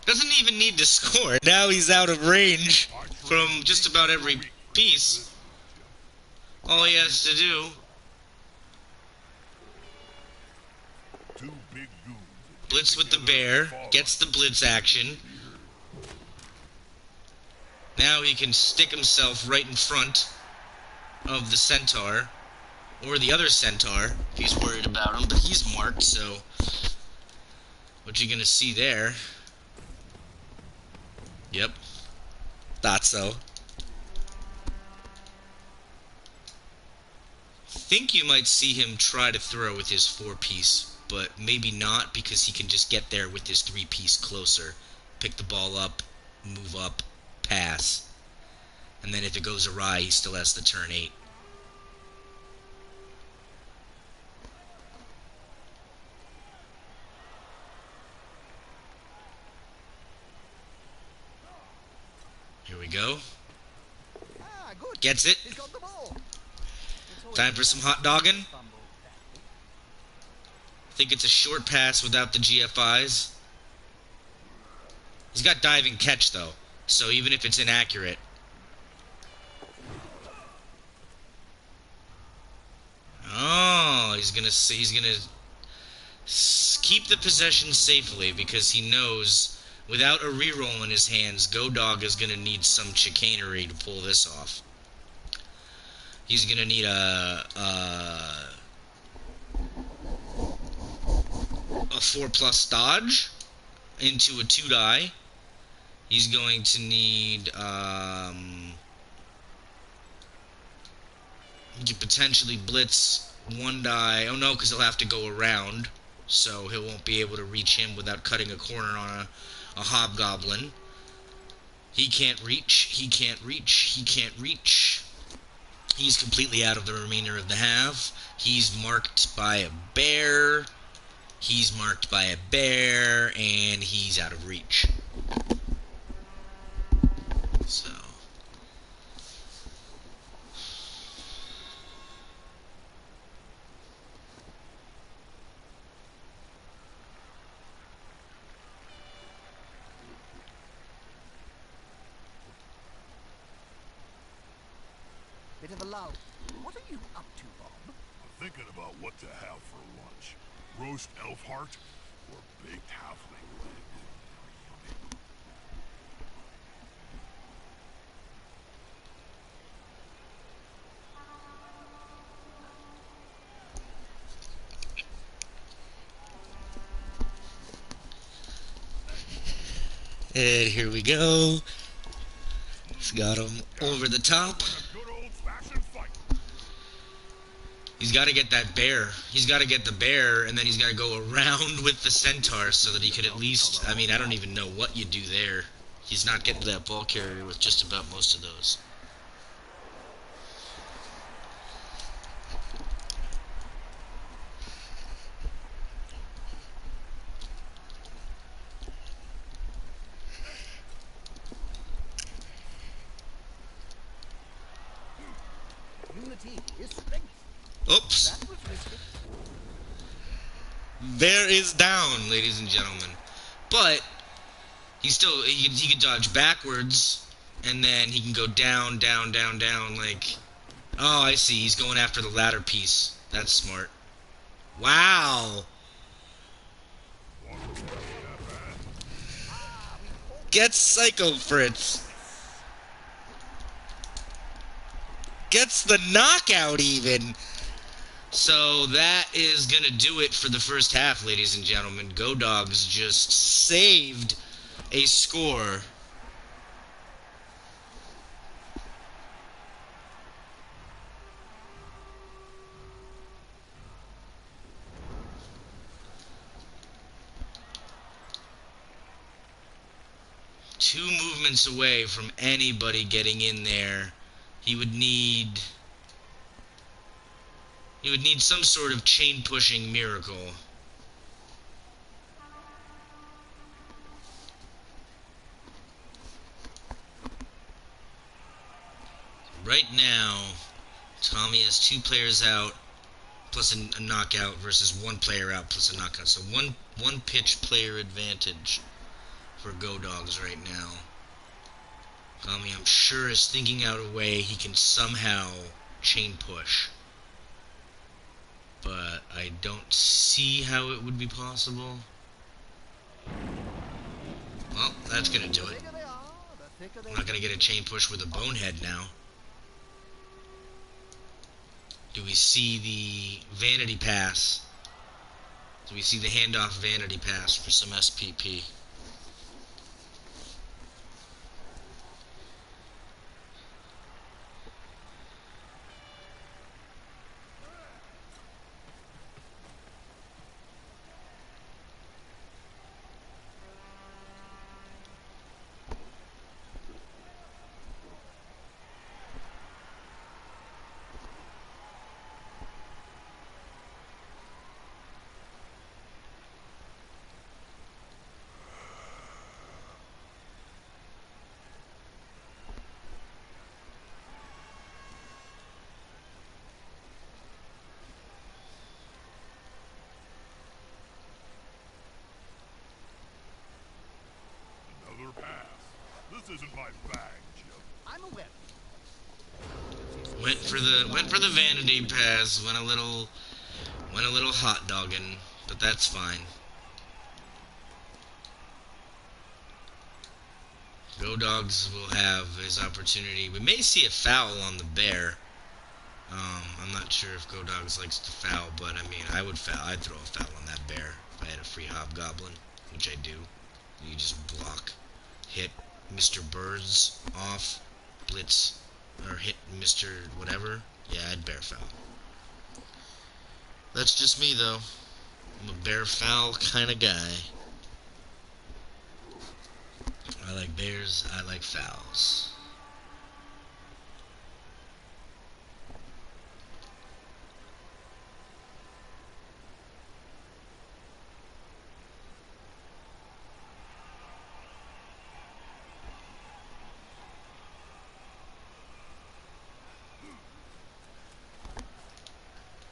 Doesn't even need to score. Now he's out of range from just about every piece. All he has to do... Blitz with the bear, gets the blitz action. Now he can stick himself right in front of the Centaur, or the other Centaur, if he's worried about him, but he's marked, so what you're gonna see there... Yep, thought so. Think you might see him try to throw with his 4-piece. But maybe not, because he can just get there with his 3-piece closer. Pick the ball up, move up, pass. And then if it goes awry, he still has the turn 8. we go. Ah, good. Gets it. He's got the ball. It's always Time for some hot dogging. fumble that bit. I think it's a short pass without the GFIs. He's got dive and catch, though. So even if it's inaccurate. Oh, he's gonna keep the possession safely because he knows without a reroll in his hands, Go Dog is gonna need some chicanery to pull this off. He's gonna need a 4+ dodge into a 2-die. He's going to need he could potentially blitz 1-die. Oh no, because he'll have to go around, so he won't be able to reach him without cutting a corner on a hobgoblin. He can't reach. He can't reach. He can't reach. He's completely out of the remainder of the half. He's marked by a bear. He's marked by a bear, and he's out of reach. So Bit of a lull. What are you up to, Bob? I'm thinking about what to have for lunch. Roast elf heart or baked halfling leg. and here we go. He's got him over the top. A good old-fashioned fight. He's got to get that bear. He's got to get the bear, and then he's got to go around with the centaur so that he could at least... I mean, I don't even know what you do there. He's not getting that ball carrier with just about most of those. Unity is strength. Oops. That was risky. Bear is down, ladies and gentlemen. But he's still... He can dodge backwards, and then he can go down, down, down, down, like... Oh, I see. He's going after the ladder piece. That's smart. Wow. Get Psycho Fritz. Gets the knockout even. So that is going to do it for the first half, ladies and gentlemen. Go Dogs just saved a score. Two movements away from anybody getting in there. He would need some sort of chain pushing miracle. Right now, Tommy has 2 players out plus a knockout versus 1 player out plus a knockout. So one pitch player advantage for Go Dogs right now. Tommy, I'm sure, is thinking out a way he can somehow chain push. But I don't see how it would be possible. Well, that's going to do it. Bigger they are, the thicker they I'm not going to get a chain push with a bonehead now. Do we see the vanity pass? Do we see the handoff vanity pass for some SPP? isn't my bag, Jim. I'm aware. Went for the vanity pass. Went a little hot dogging, but that's fine. Go Dogs will have his opportunity. We may see a foul on the bear. I'm not sure if Go Dogs likes to foul, but I mean, I would foul. I'd throw a foul on that bear if I had a free hobgoblin, which I do. You just block, hit Mr. Birds off, blitz, or hit Mr. whatever. Yeah, I'd bear foul. That's just me, though. I'm a bear foul kind of guy. I like bears, I like fouls.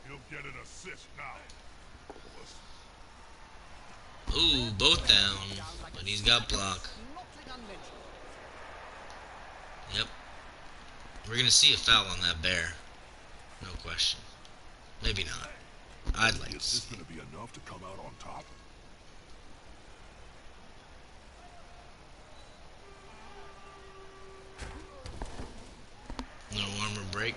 He'll get an assist now. Ooh, both down, but he's got block. Yep. We're going to see a foul on that bear. No question. Maybe not. I'd like to Is see. this going to be enough to come out on top? No armor break.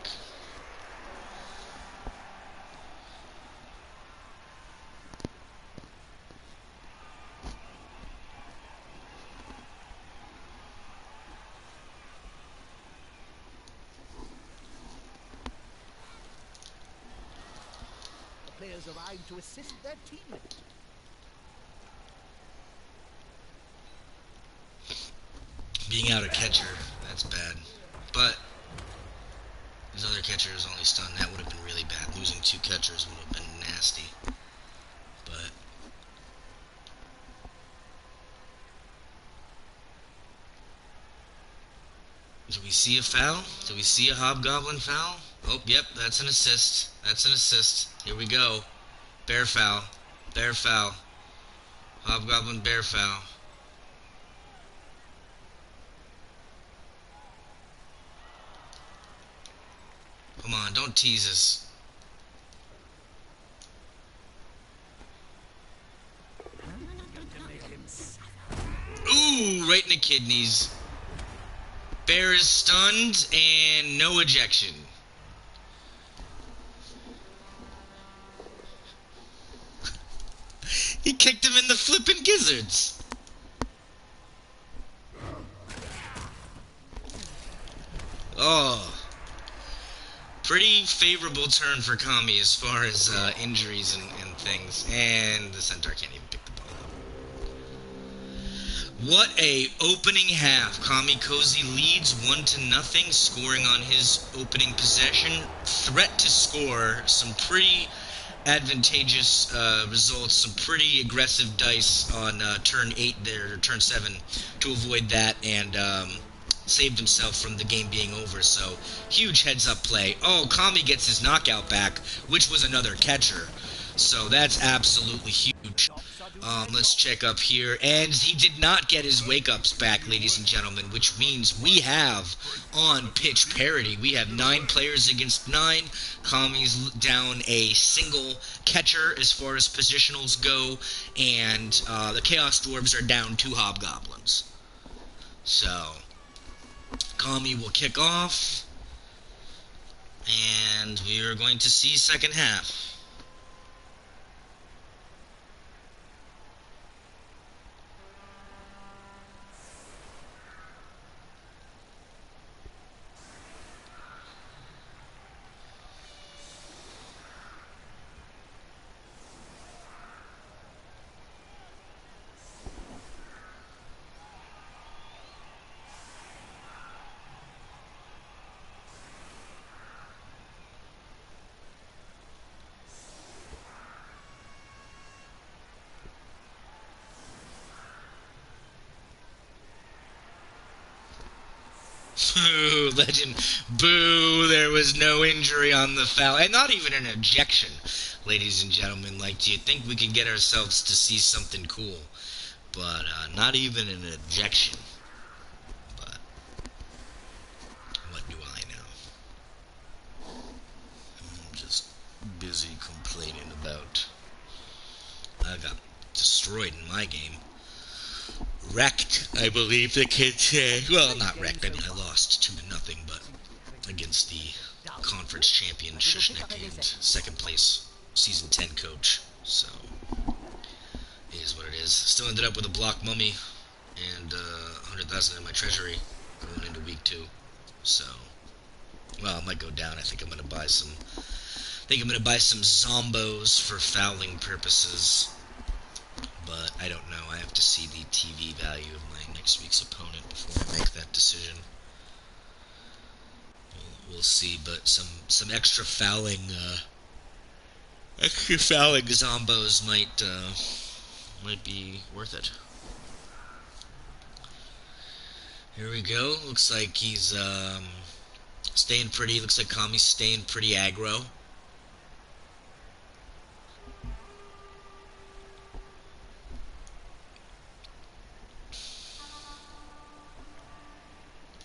Players arrive to assist their teammate. Being out a catcher, that's bad. But his other catcher is only stunned. That would have been really bad. Losing two catchers would have been nasty. But do we see a foul? Do we see a hobgoblin foul? Oh, yep, that's an assist. That's an assist. Here we go. Bear foul. Bear foul. Hobgoblin bear foul. Come on, don't tease us. Ooh, right in the kidneys. Bear is stunned and no ejection. He kicked him in the flippin' gizzards. Oh. Pretty favorable turn for Kami as far as injuries and things. And the centaur can't even pick the ball up. What a opening half. Kami Cozy leads 1-0, scoring on his opening possession. Threat to score. Some pretty advantageous results. Some pretty aggressive dice on turn 8 there, or turn 7, to avoid that, and saved himself from the game being over. So huge heads-up play. Oh, Kami gets his knockout back, which was another catcher. So that's absolutely huge. Let's check up here. And he did not get his wake-ups back, ladies and gentlemen, which means we have on-pitch parity. We have 9 players against 9. Kami's down a single catcher as far as positionals go, and the Chaos Dwarves are down 2 Hobgoblins. So Kami will kick off, and we are going to see second half. Boo, legend. Boo, there was no injury on the foul. And not even an ejection, ladies and gentlemen. Like, do you think we could get ourselves to see something cool? But not even an ejection. But destroyed in my game. Wrecked, I believe the kids say. Well, not wrecked. I mean, I lost 2-0, but against the conference champion Shishnik and second place season 10 coach. So it is what it is. Still ended up with a block mummy and 100,000 in my treasury going into week 2. So, well, it might go down. I think I'm gonna buy some. Zombos for fouling purposes. But I don't know. I have to see the TV value of my next week's opponent before I make that decision. We'll see. But some extra fouling zombos might be worth it. Here we go. Looks like he's staying pretty. Looks like Kami's staying pretty aggro.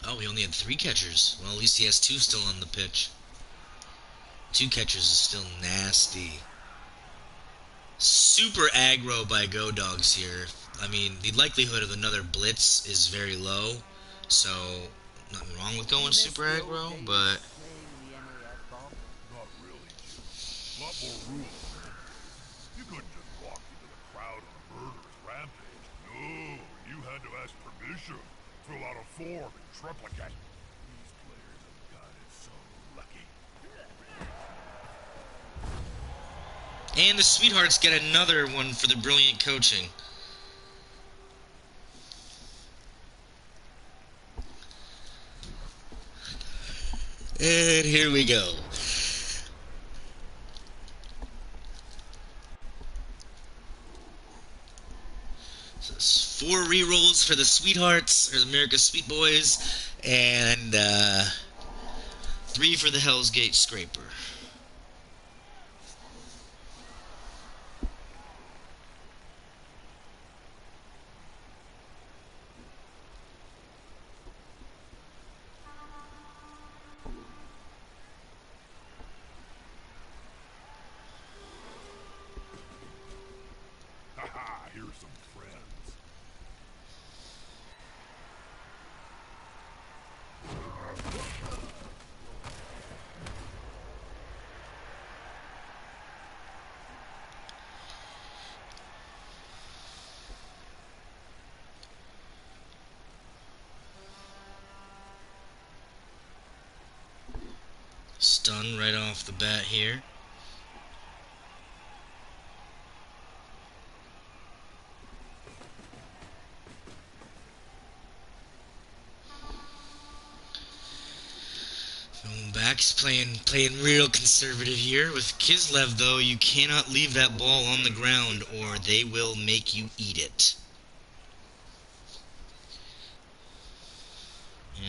Oh, he only had 3 catchers. Well, at least he has 2 still on the pitch. 2 catchers is still nasty. Super aggro by Go Dogs here. I mean, the likelihood of another blitz is very low, so nothing wrong with going super aggro, but... Not really, Jim. A lot more rules. You couldn't just walk into the crowd on a murderous rampage. No, you had to ask permission, fill out a form, and triplicate. These players have gotten so lucky. And the Sweethearts get another one for the brilliant coaching. And here we go. So it's 4 rerolls for the Sweethearts, or America's Sweetboys, and 3 for the Hell's Gate Scraper. Haha, here's some friends. Stun right off the bat here. Going back, he's playing real conservative here. With Kislev, though, you cannot leave that ball on the ground or they will make you eat it.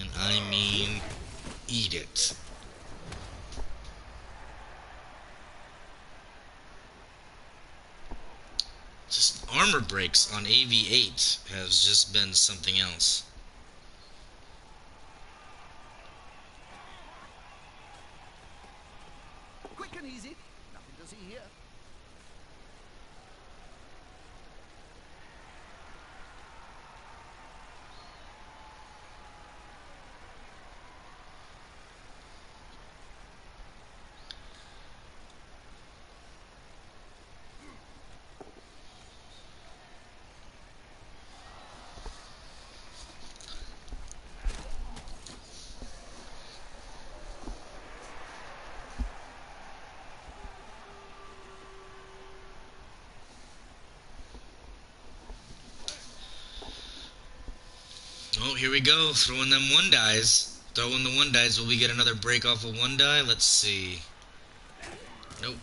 And I mean eat it. Just armor breaks on AV8 has just been something else. Quick and easy. Nothing to see here. Oh, here we go. Throwing them 1-dies. Throwing the 1-dies. Will we get another break off of 1-die? Let's see. Nope.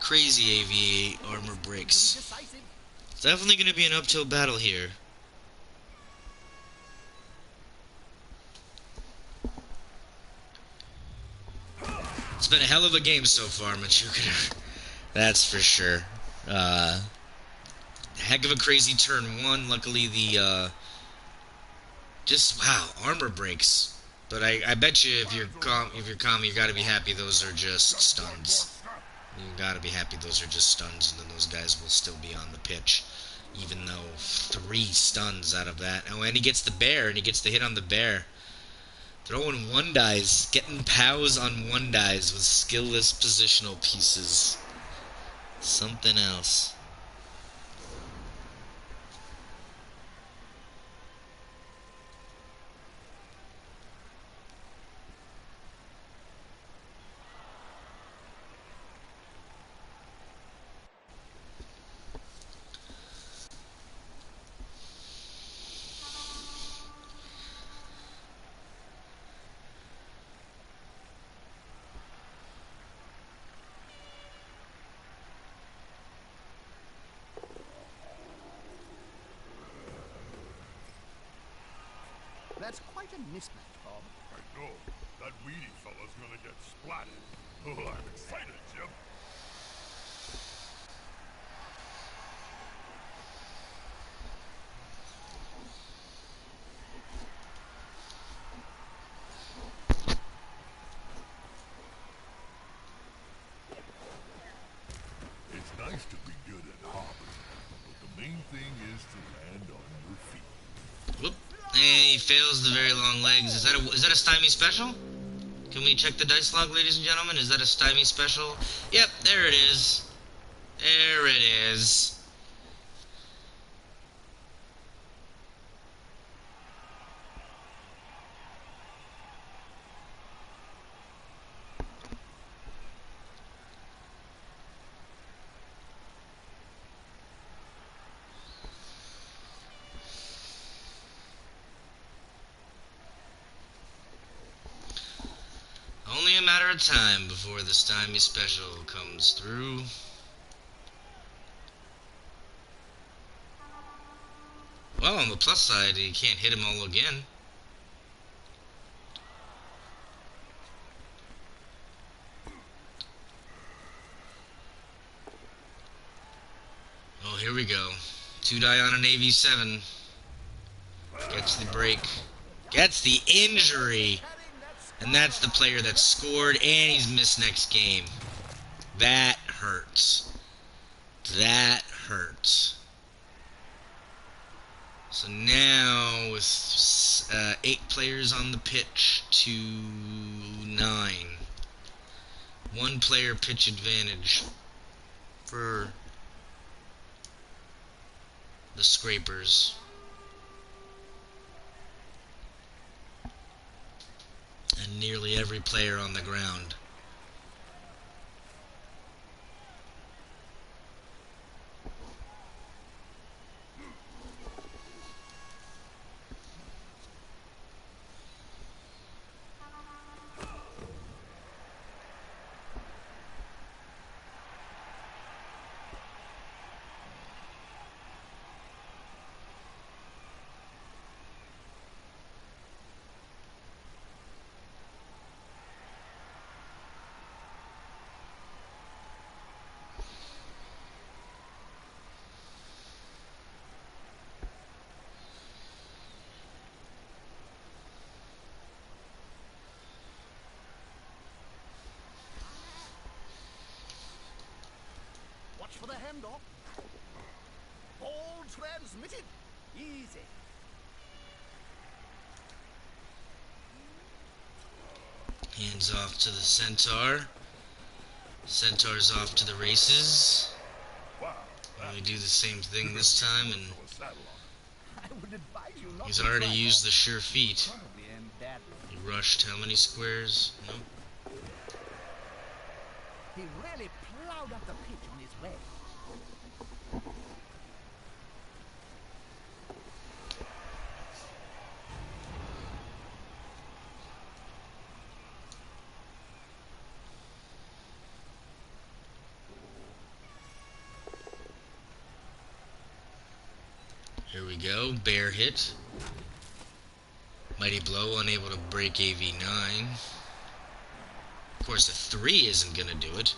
Crazy AV8 armor breaks. Decisive. It's definitely going to be an uphill battle here. It's been a hell of a game so far, Machuca. That's for sure. Heck of a crazy turn 1. Luckily, the just wow, armor breaks. But I bet you if you're calm, you got to be happy those are just stuns. You got to be happy those are just stuns, and then those guys will still be on the pitch, even though 3 stuns out of that. Oh, and he gets the bear, and he gets the hit on the bear. Throwing one dies, getting pows on one dies with skillless positional pieces. Something else. That's quite a mismatch, Bob. I know. That weedy fella's gonna get splatted. Oh, I'm excited, Jim. It's nice to be good at hopping, but the main thing is to land on your feet. Whoop. And he fails the very long legs. Is that a stymie special? Can we check the dice log, ladies and gentlemen? Is that a stymie special? Yep, there it is. There it is. Only a matter of time before the stymie special comes through. Well, on the plus side, you can't hit him all again. Oh, here we go. 2 die on an AV7. Gets the break. Gets the injury. And that's the player that scored, and he's missed next game. That hurts. That hurts. So now, with 8 players on the pitch to 9. 1 player pitch advantage for the Scrapers. And nearly every player on the ground. Watch for the handoff. Ball transmitted. Easy. Hands off to the Centaur. Centaur's off to the races. Wow. We do the same thing this time, and Throw a saddle on I would advise you not he's to already try used that. the sure feet. Probably end badly. He rushed how many squares? Nope. He really plowed up the pitch on his way. Here we go. Bear hit. Mighty Blow unable to break AV9. Of course, a 3 isn't going to do it.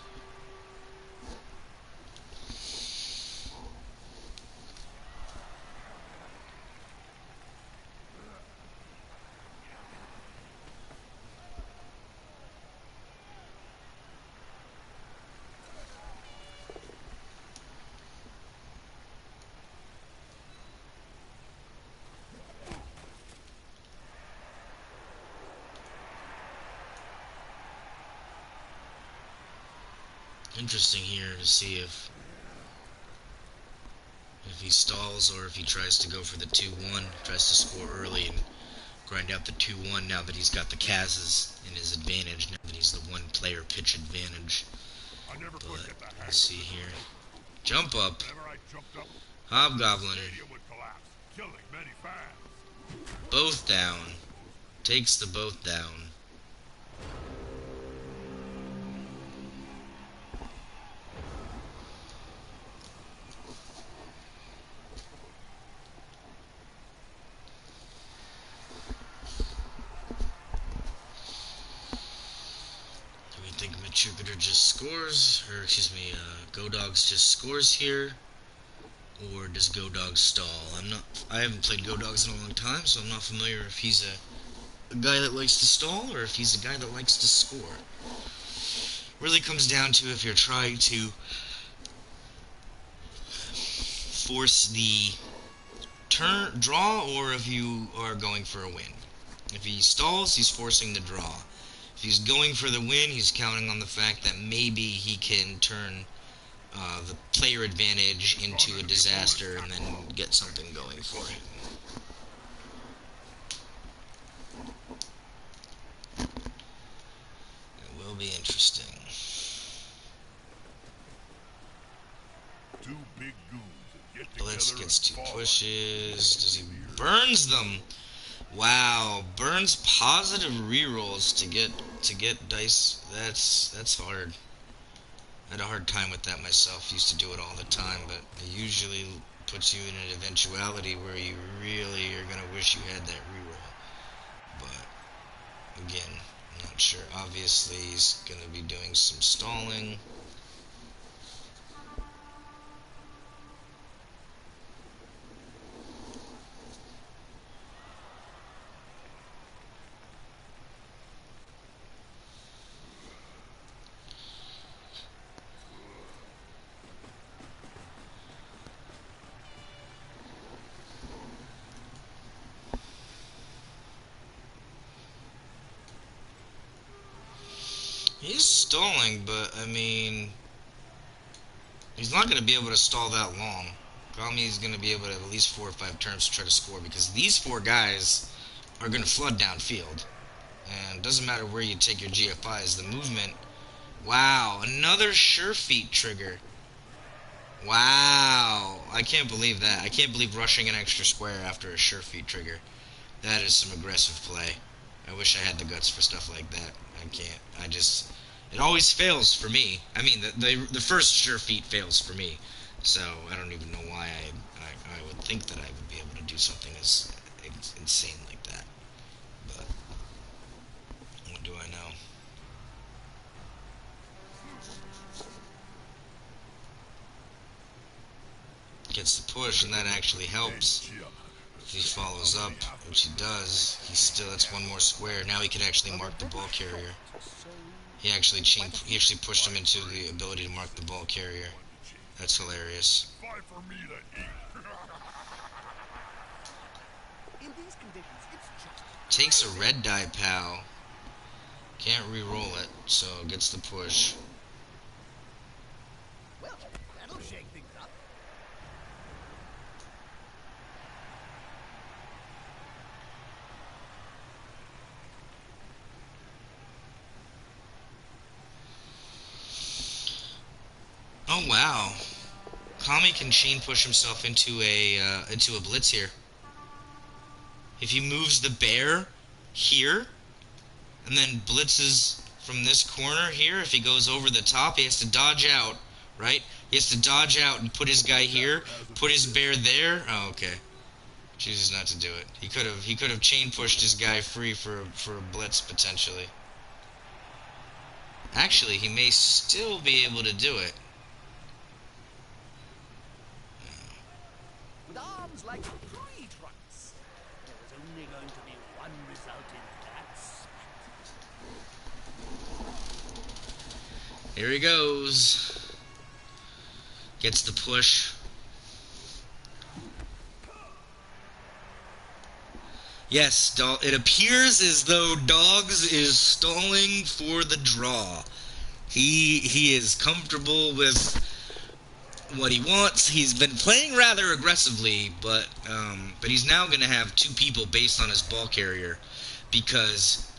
Interesting here to see if he stalls or if he tries to go for the 2-1, tries to score early and grind out the 2-1 now that he's got the Kaz's in his advantage, now that he's the one-player pitch advantage. I never could But get the hang let's of see this here. thing. Jump up. Whenever I jumped up, the Hobgoblin. stadium would collapse, killing many fans. Both down. Takes the both down. Do we think Machugator just scores? Or, excuse me, Godogs just scores here? Or does Godog stall? I haven't played Godogs in a long time, so I'm not familiar if he's a guy that likes to stall or if he's a guy that likes to score. Really comes down to if you're trying to force the turn draw or if you are going for a win. If he stalls, he's forcing the draw. If he's going for the win, he's counting on the fact that maybe he can turn the player advantage into a disaster and then get something going for him. It will be interesting. Two big goons that get Blitz together gets and 2 fall pushes. Does he burns them? Wow, burns positive rerolls to get dice. That's hard. I had a hard time with that myself. Used to do it all the time, but it usually puts you in an eventuality where you really are gonna wish you had that reroll. But again, I'm not sure. Obviously, he's gonna be doing some stalling. He's stalling, but I mean, he's not going to be able to stall that long. Kami's going to be able to have at least 4 or 5 turns to try to score because these 4 guys are going to flood downfield. And it doesn't matter where you take your GFIs, the movement. Wow, another sure feet trigger. Wow, I can't believe that. I can't believe rushing an extra square after a sure feet trigger. That is some aggressive play. I wish I had the guts for stuff like that. I can't. It always fails for me. I mean, the first sure feat fails for me. So I don't even know why I would think that I would be able to do something as insane like that. But what do I know? Gets the push, and that actually helps. If he follows up, which he does, that's 1 more square. Now he can actually mark the ball carrier. He actually pushed him into the ability to mark the ball carrier. That's hilarious. Fight for me to eat. In these conditions, it's just Takes a red die pal. Can't re-roll it, so gets the push. well, that'll shake things up. Oh wow, Kami can chain push himself into a blitz here. If he moves the bear here, and then blitzes from this corner here, if he goes over the top, he has to dodge out, right? He has to dodge out and put his guy here, put his bear there. Oh, okay. Chooses not to do it. He could have chain pushed his guy free for a blitz potentially. Actually, he may still be able to do it. With arms like tree trunks, there is only going to be one result in that spat. Here he goes. Gets the push. Yes, it appears as though Dogs is stalling for the draw. He is comfortable with what he wants. He's been playing rather aggressively, but he's now going to have two people based on his ball carrier because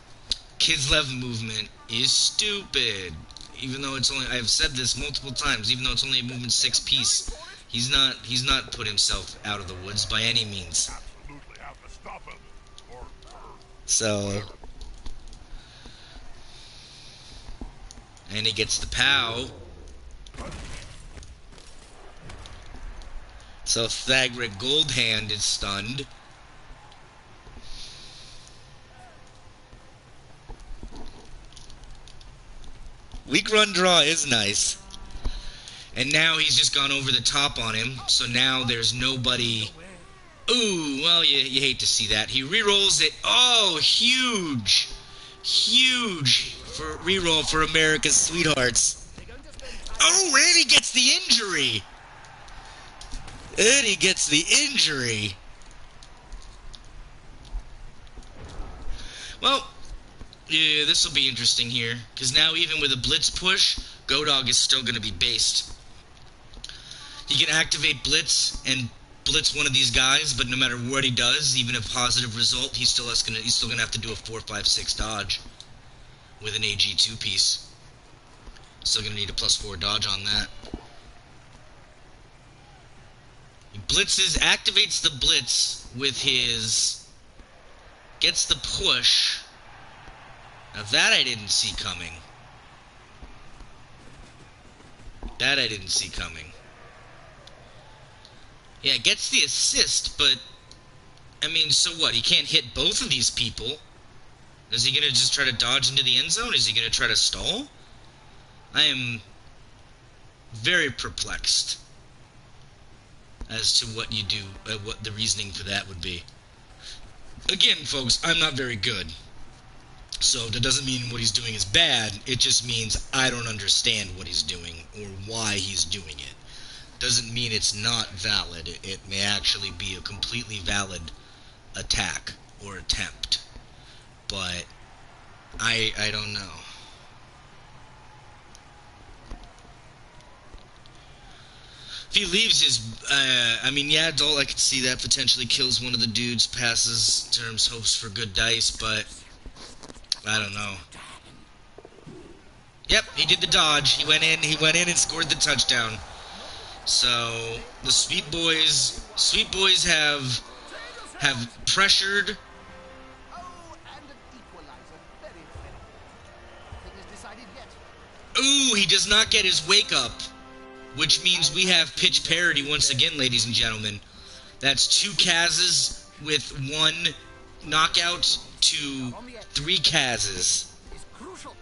Kislev movement is stupid. Even though it's only, I've said this multiple times, even though it's only a movement 6 piece, he's not put himself out of the woods by any means. Absolutely have to stop him. Or So, and he gets the POW. So Thagric Goldhand is stunned. Weak run draw is nice. And now he's just gone over the top on him. So now there's nobody. Ooh, well, you hate to see that. He rerolls it. Oh, huge. Huge for reroll for America's Sweethearts. Oh, and he gets the injury. And he gets the injury. Well, yeah, this will be interesting here. Because now even with a blitz push, Godog is still going to be based. He can activate blitz and blitz one of these guys, but no matter what he does, even a positive result, he's still gonna have to do a 4-5-6 dodge with an AG2 piece. Still gonna need a +4 dodge on that. He blitzes, activates the blitz with his, gets the push. Now that I didn't see coming. That I didn't see coming. Yeah, gets the assist, but I mean, so what? He can't hit both of these people. Is he gonna just try to dodge into the end zone? Is he gonna try to stall? I am very perplexed as to what you do, what the reasoning for that would be. Again, folks, I'm not very good. So that doesn't mean what he's doing is bad. It just means I don't understand what he's doing or why he's doing it. Doesn't mean it's not valid. It may actually be a completely valid attack or attempt. But I don't know. If he leaves his, I mean, yeah, Dole, I could see that potentially kills one of the dudes, passes, terms, hopes for good dice, but I don't know. Yep, he did the dodge. He went in and scored the touchdown. So the Sweetboys have pressured. Oh, and an equalizer. Very fair. Nothing is decided yet. Ooh, he does not get his wake up, which means we have pitch parity once again, ladies and gentlemen. That's 2 Kazes with 1 knockout to 3 Kazes. Is crucial.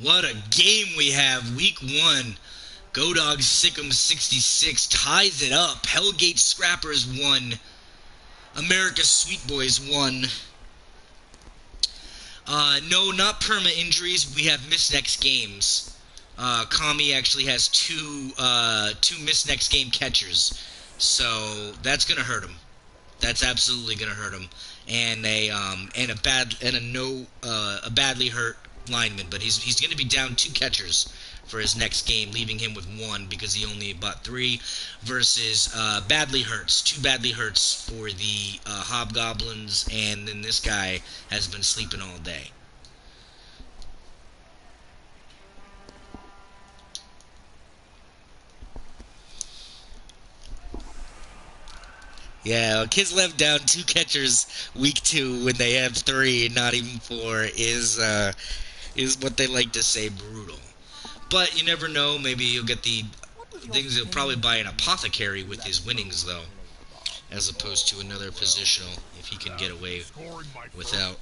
What a game we have. Week 1. Godog Sick'em 66 ties it up. Hellgate Scrappers 1. America's Sweetboys 1. No, not perma injuries. We have missed next games. Kami actually has two missed next game catchers. So that's gonna hurt him. That's absolutely gonna hurt him. And a badly hurt lineman, but he's going to be down 2 catchers for his next game, leaving him with 1 because he only bought 3 versus badly hurts, 2 badly hurts for the Hobgoblins, and then this guy has been sleeping all day. Yeah, Kislev down 2 catchers week 2 when they have 3 and not even 4 is what they like to say brutal. But you never know, maybe you'll get the things. He'll probably buy an apothecary with his winnings though, as opposed to another positional if he can get away without.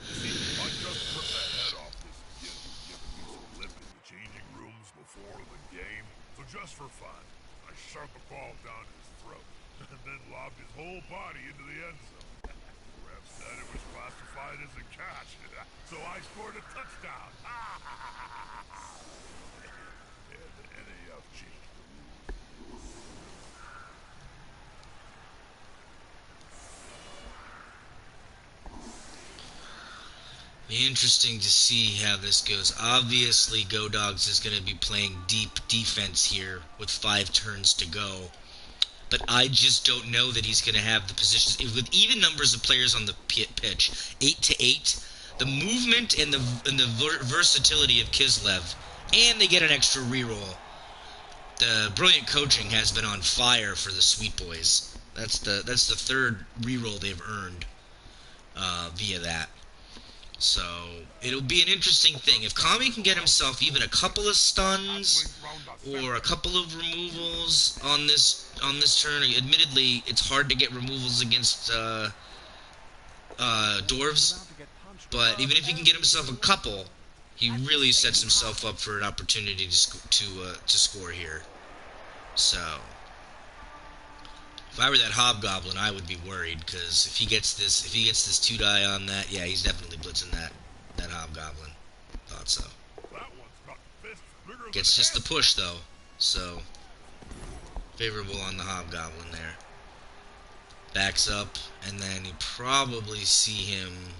See, I just put the head off this kid who's giving me some lip in the changing rooms before the game. So just for fun, I shoved the ball down his throat, and then lobbed his whole body into the end zone. The ref said it was classified as a catch, so I scored a touchdown. And the NAF changed the rules. Interesting to see how this goes. Obviously, Go Dogs is going to be playing deep defense here with 5 turns to go. But I just don't know that he's going to have the positions. With even numbers of players on the pitch, 8 to 8, the movement and the versatility of Kislev, and they get an extra reroll. The brilliant coaching has been on fire for the Sweetboys. That's the third reroll they've earned via that. So it'll be an interesting thing. If Kami can get himself even a couple of stuns or a couple of removals on this turn, admittedly it's hard to get removals against dwarves, but even if he can get himself a couple, he really sets himself up for an opportunity to score here. So if I were that Hobgoblin, I would be worried, because if he gets this 2-die on that, yeah, he's definitely blitzing that Hobgoblin. Thought so. Gets just the push though, so favorable on the Hobgoblin there. Backs up, and then you probably see him.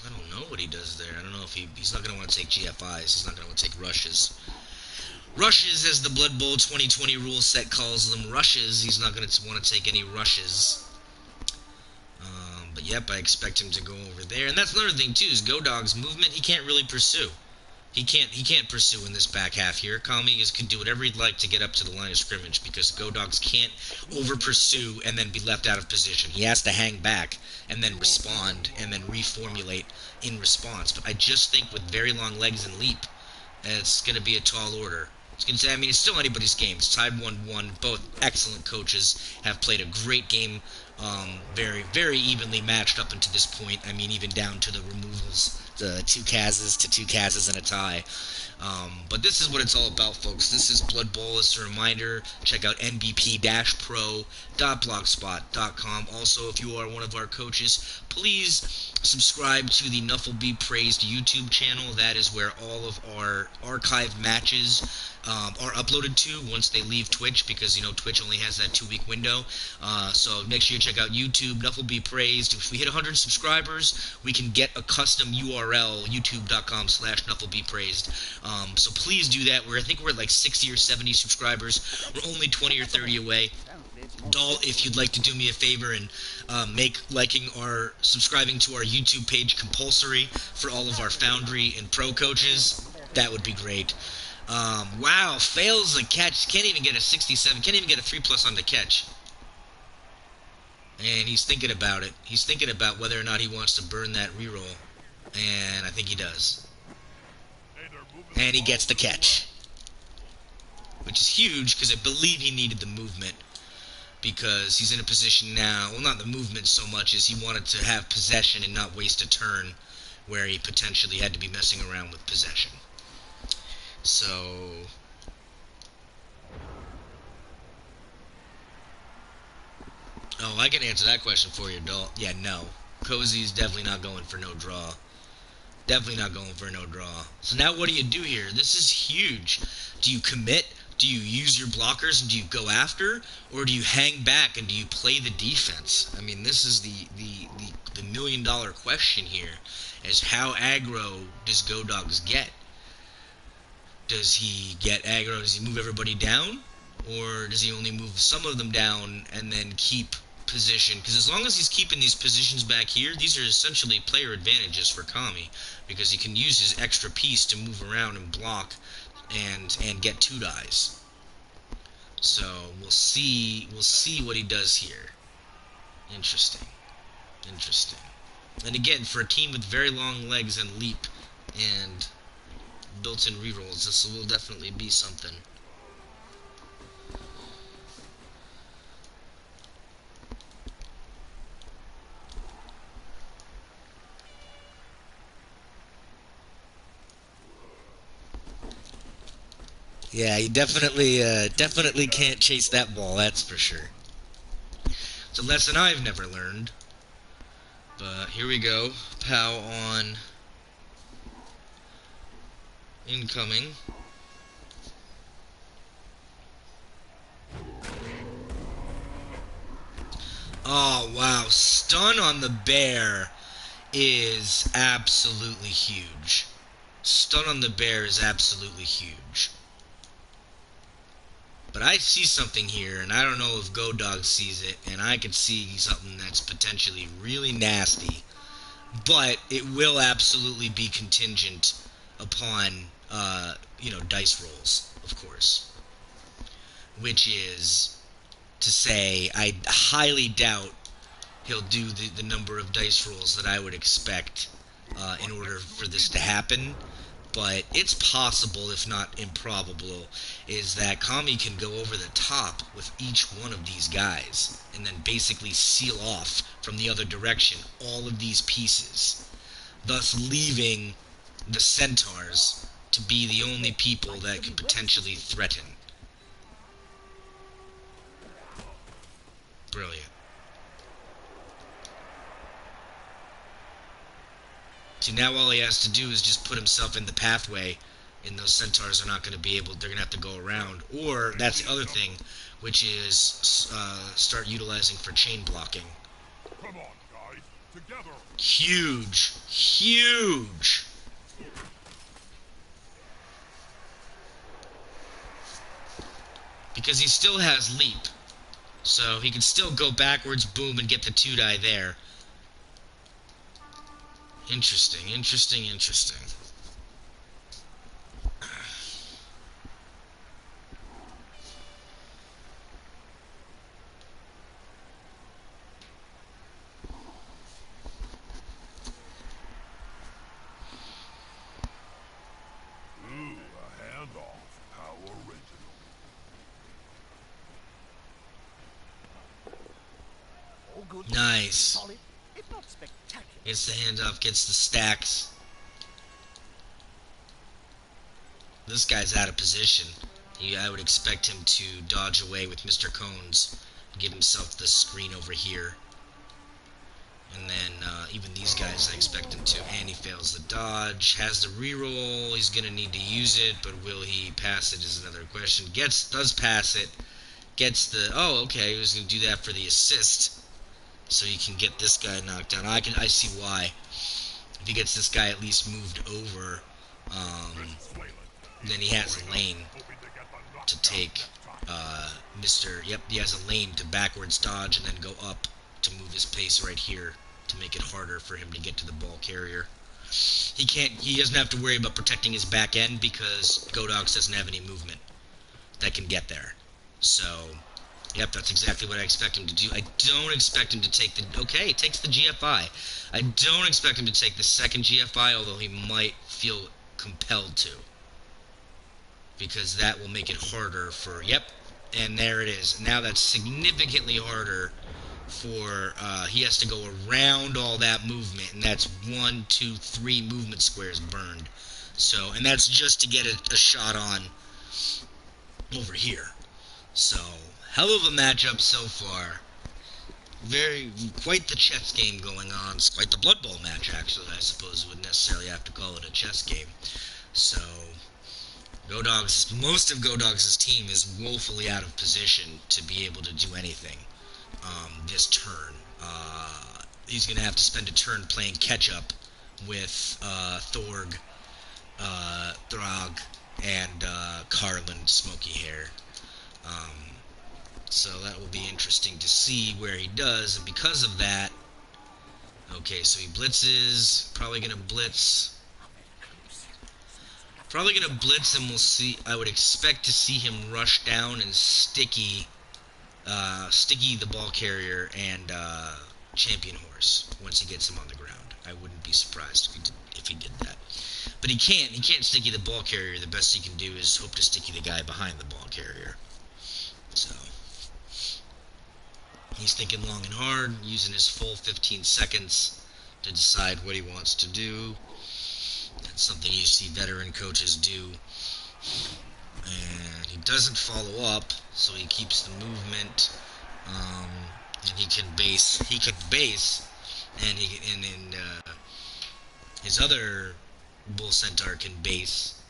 I don't know what he does there. I don't know if he's not going to want to take GFIs. He's not going to want to take rushes. Rushes, as the Blood Bowl 2020 rule set calls them, rushes. He's not going to want to take any rushes. But yep, I expect him to go over there. And that's another thing too, is Go Dog's movement. He can't really pursue. He can't pursue in this back half here. Kami can do whatever he'd like to get up to the line of scrimmage, because Go Dogs can't over pursue and then be left out of position. He has to hang back and then respond and then reformulate in response. But I just think with very long legs and leap, it's going to be a tall order. It's still anybody's game. It's tied 1-1. Both excellent coaches have played a great game. Very, very evenly matched up until this point. I mean, even down to the removals. The 2 Kazes and a tie. But this is what it's all about, folks. This is Blood Bowl. It's a reminder. Check out nbp-pro.blogspot.com. Also, if you are one of our coaches, please subscribe to the Nuffle Be Praised YouTube channel. That is where all of our archived matches are uploaded to once they leave Twitch, because Twitch only has that 2-week window. So make sure you check out YouTube, Nuffle Be Praised. If we hit 100 subscribers, we can get a custom URL, youtube.com/NuffleBePraised. So please do that. I think we're at like 60 or 70 subscribers. We're only 20 or 30 away. Doll, if you'd like to do me a favor and make liking or subscribing to our YouTube page compulsory for all of our Foundry and Pro coaches, that would be great. Wow, fails the catch. Can't even get a 67. Can't even get a 3+ on the catch. And he's thinking about it. He's thinking about whether or not he wants to burn that reroll. And I think he does. And he gets the catch. Which is huge, because I believe he needed the movement. Because he's in a position now, well, not the movement so much as he wanted to have possession and not waste a turn where he potentially had to be messing around with possession. So I can answer that question for you, Doll. Yeah, no. Cozy's definitely not going for no draw. Definitely not going for no draw. So now what do you do here? This is huge. Do you commit? Do you use your blockers and do you go after? Or do you hang back and do you play the defense? I mean, this is the million-dollar question here, is how aggro does Go Dogs get? Does he get aggro? Does he move everybody down? Or does he only move some of them down and then keep position? Because as long as he's keeping these positions back here, these are essentially player advantages for Kami, because he can use his extra piece to move around and block and get 2 dies. So we'll see what he does here. Interesting. And again, for a team with very long legs and leap and built-in rerolls, this will definitely be something. Yeah, he definitely can't chase that ball, that's for sure. It's a lesson I've never learned. But here we go. Pow on. Incoming. Oh, wow. Stun on the bear is absolutely huge. Stun on the bear is absolutely huge. But I see something here, and I don't know if GoDog sees it, and I could see something that's potentially really nasty. But it will absolutely be contingent upon, dice rolls, of course. Which is to say, I highly doubt he'll do the number of dice rolls that I would expect in order for this to happen. But it's possible, if not improbable, is that Kami can go over the top with each one of these guys and then basically seal off from the other direction all of these pieces, thus leaving the centaurs to be the only people that could potentially threaten. Brilliant. So now all he has to do is just put himself in the pathway, and those centaurs are not going to be able. They're going to have to go around. Or that's the other thing, which is start utilizing for chain blocking. Come on, guys. Together. Huge, huge. Because he still has leap, so he can still go backwards, boom, and get the 2-die there. Interesting, interesting, interesting. Ooh, a handoff. How original. All good. Nice. Solid, if not spectacular. Gets the handoff, gets the stacks. This guy's out of position. I would expect him to dodge away with Mr. Cones, give himself the screen over here. And then even these guys, I expect him to. And he fails the dodge. Has the reroll. He's going to need to use it, but will he pass it is another question. Does pass it. Gets the... Oh, okay. He was going to do that for the assist. So he can get this guy knocked down. I see why. If he gets this guy at least moved over, then he has a lane to take Yep, he has a lane to backwards dodge and then go up to move his pace right here to make it harder for him to get to the ball carrier. He doesn't have to worry about protecting his back end because Godox doesn't have any movement that can get there. So, yep, that's exactly what I expect him to do. I don't expect him to take he takes the GFI. I don't expect him to take the second GFI, although he might feel compelled to. Because that will make it harder for, and there it is. Now that's significantly harder for, he has to go around all that movement, and that's 1, 2, 3 movement squares burned. So, and that's just to get a shot on over here. So, hell of a matchup so far. Quite the chess game going on. It's quite the Blood Bowl match, actually. I suppose wouldn't necessarily have to call it a chess game. So, most of GoDogs' team is woefully out of position to be able to do anything this turn. He's going to have to spend a turn playing catch-up with Thorg, Throg, and Carlin Smoky Hair. So that will be interesting to see where he does, and because of that, okay, so he blitzes, probably going to blitz. Probably going to blitz, and we'll see. I would expect to see him rush down and sticky the ball carrier and champion horse once he gets him on the ground. I wouldn't be surprised if he did that. But he can't. He can't sticky the ball carrier. The best he can do is hope to sticky the guy behind the ball carrier. So he's thinking long and hard, using his full 15 seconds to decide what he wants to do. That's something you see veteran coaches do. And doesn't follow up, so he keeps the movement, and he can base. He can base, and his other bull centaur can base,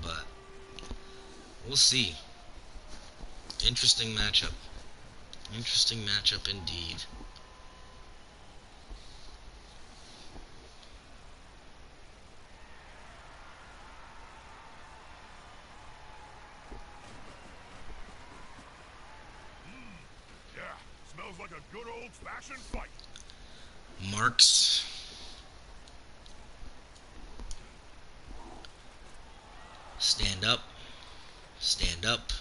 but we'll see. Interesting matchup. Interesting matchup indeed. Yeah, smells like a good old-fashioned fight. Marks. Stand up. Stand up.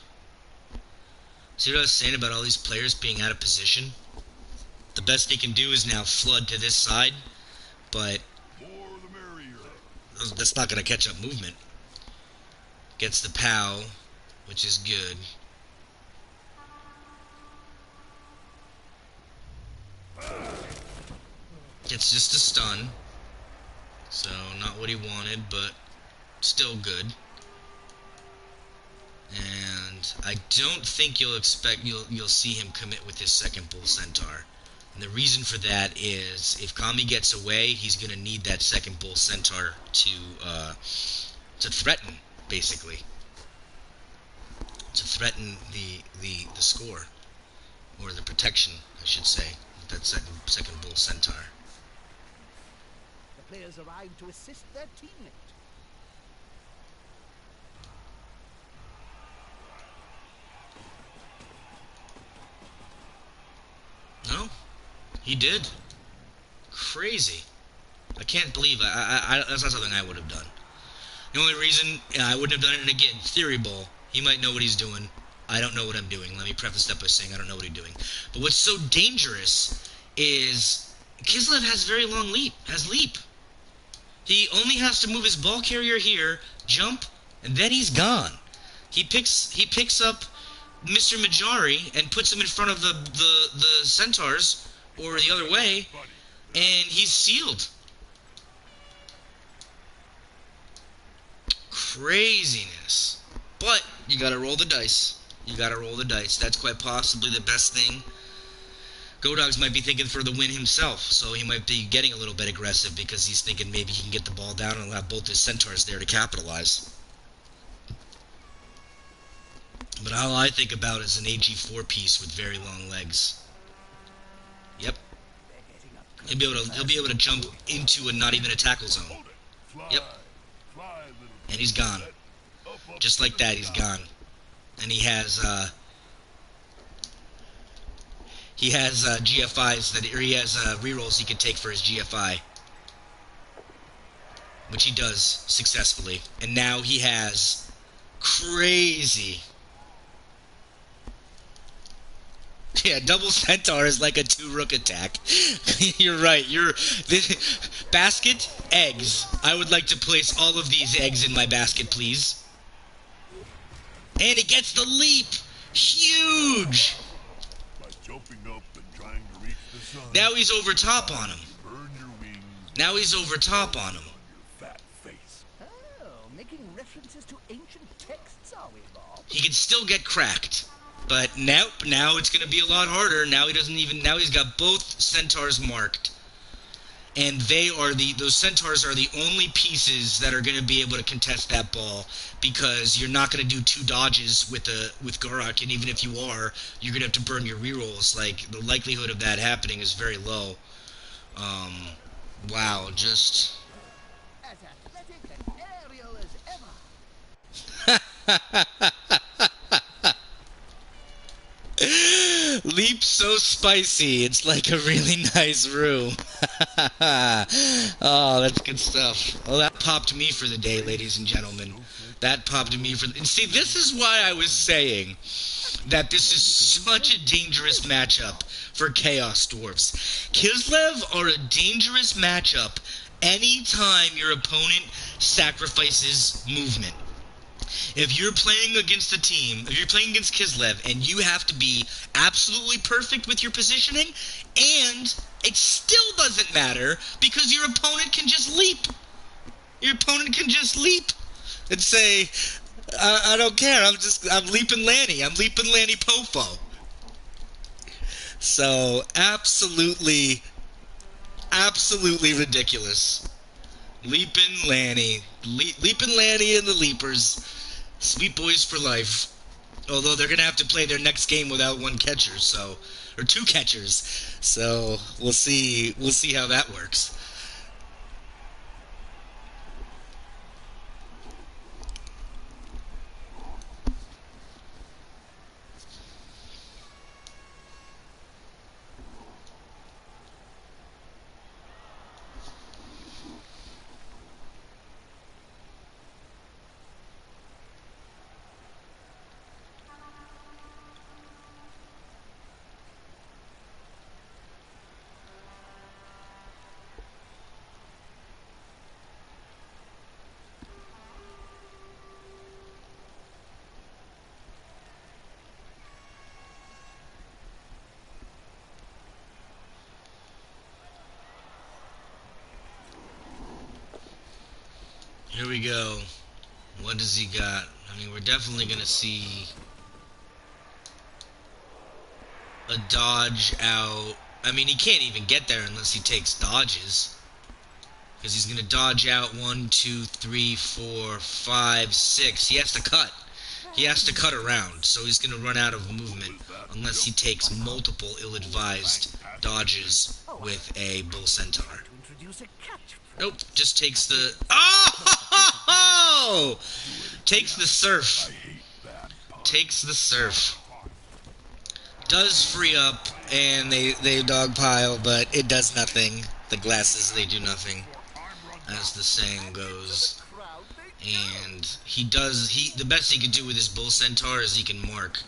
See what I was saying about all these players being out of position? The best they can do is now flood to this side, but More the merrier. that's not going to catch up movement. Gets the POW, which is good. It's just a stun, so not what he wanted, but still good. And I don't think you'll see him commit with his second bull centaur. And the reason for that is if Kami gets away, he's gonna need that second bull centaur to threaten, basically, to threaten the score, or the protection, I should say, with that second bull centaur. The players arrive to assist their teammate. No, he did. Crazy. I can't believe that's not something I would have done. The only reason I wouldn't have done it, and again, theory ball, he might know what he's doing. I don't know what I'm doing. Let me preface that by saying I don't know what he's doing. But what's so dangerous is Kislev has very long leap. He only has to move his ball carrier here, jump, and then he's gone. He picks up Mr. Majari and puts him in front of the centaurs, or the other way, and he's sealed. Craziness. But you gotta roll the dice. That's quite possibly the best thing. Godogs might be thinking for the win himself, so he might be getting a little bit aggressive because he's thinking maybe he can get the ball down and have both his centaurs there to capitalize. But all I think about is an AG4 piece with very long legs. Yep. He'll be able to jump into a not even a tackle zone. Yep. And he's gone. Just like that, he's gone. And he has GFIs he has rerolls he could take for his GFI, which he does successfully. And now he has crazy. Yeah, double centaur is like a 2-rook attack. You're right. Basket, eggs. I would like to place all of these eggs in my basket, please. And it gets the leap. Huge. By jumping up and trying to reach the sun. Now he's over top on him. Burn your wings. Now he's over top on him. Your fat face. Oh, making references to ancient texts, are we, Bob? He can still get cracked. But nope, now it's going to be a lot harder. Now he's got both centaurs marked. And those centaurs are the only pieces that are going to be able to contest that ball, because you're not going to do 2 dodges with Gorak, and even if you are, you're going to have to burn your rerolls. Like, the likelihood of that happening is very low. Wow, just... As athletic and aerial as ever. Leap so spicy, it's like a really nice room. Oh, that's good stuff. Well, that popped me for the day, ladies and gentlemen. That popped me for... And see, this is why I was saying that this is such a dangerous matchup for Chaos Dwarfs. Kislev are a dangerous matchup anytime your opponent sacrifices movement. If you're playing against a team, if you're playing against Kislev, and you have to be absolutely perfect with your positioning, and it still doesn't matter because your opponent can just leap. Your opponent can just leap and say, I don't care. I'm leaping Lanny. I'm leaping Lanny Popo. So absolutely ridiculous. Leaping Lanny and the Leapers. Sweetboys for life. Although they're gonna have to play their next game without one catcher, so or two catchers. So we'll see. We'll see how that works. Here we go. What does he got? I mean, we're definitely gonna see a dodge out. I mean, he can't even get there unless he takes dodges. Because he's going to dodge out 1, 2, 3, 4, 5, 6. He has to cut. He has to cut around. So he's going to run out of movement unless he takes multiple ill-advised dodges with a Bull Centaur. To introduce a catch. Nope, just takes the... Oh! Takes the surf. Takes the surf. Does free up, and they dogpile, but it does nothing. The glasses, they do nothing, as the saying goes. And the best he can do with his Bull Centaur is he can mark.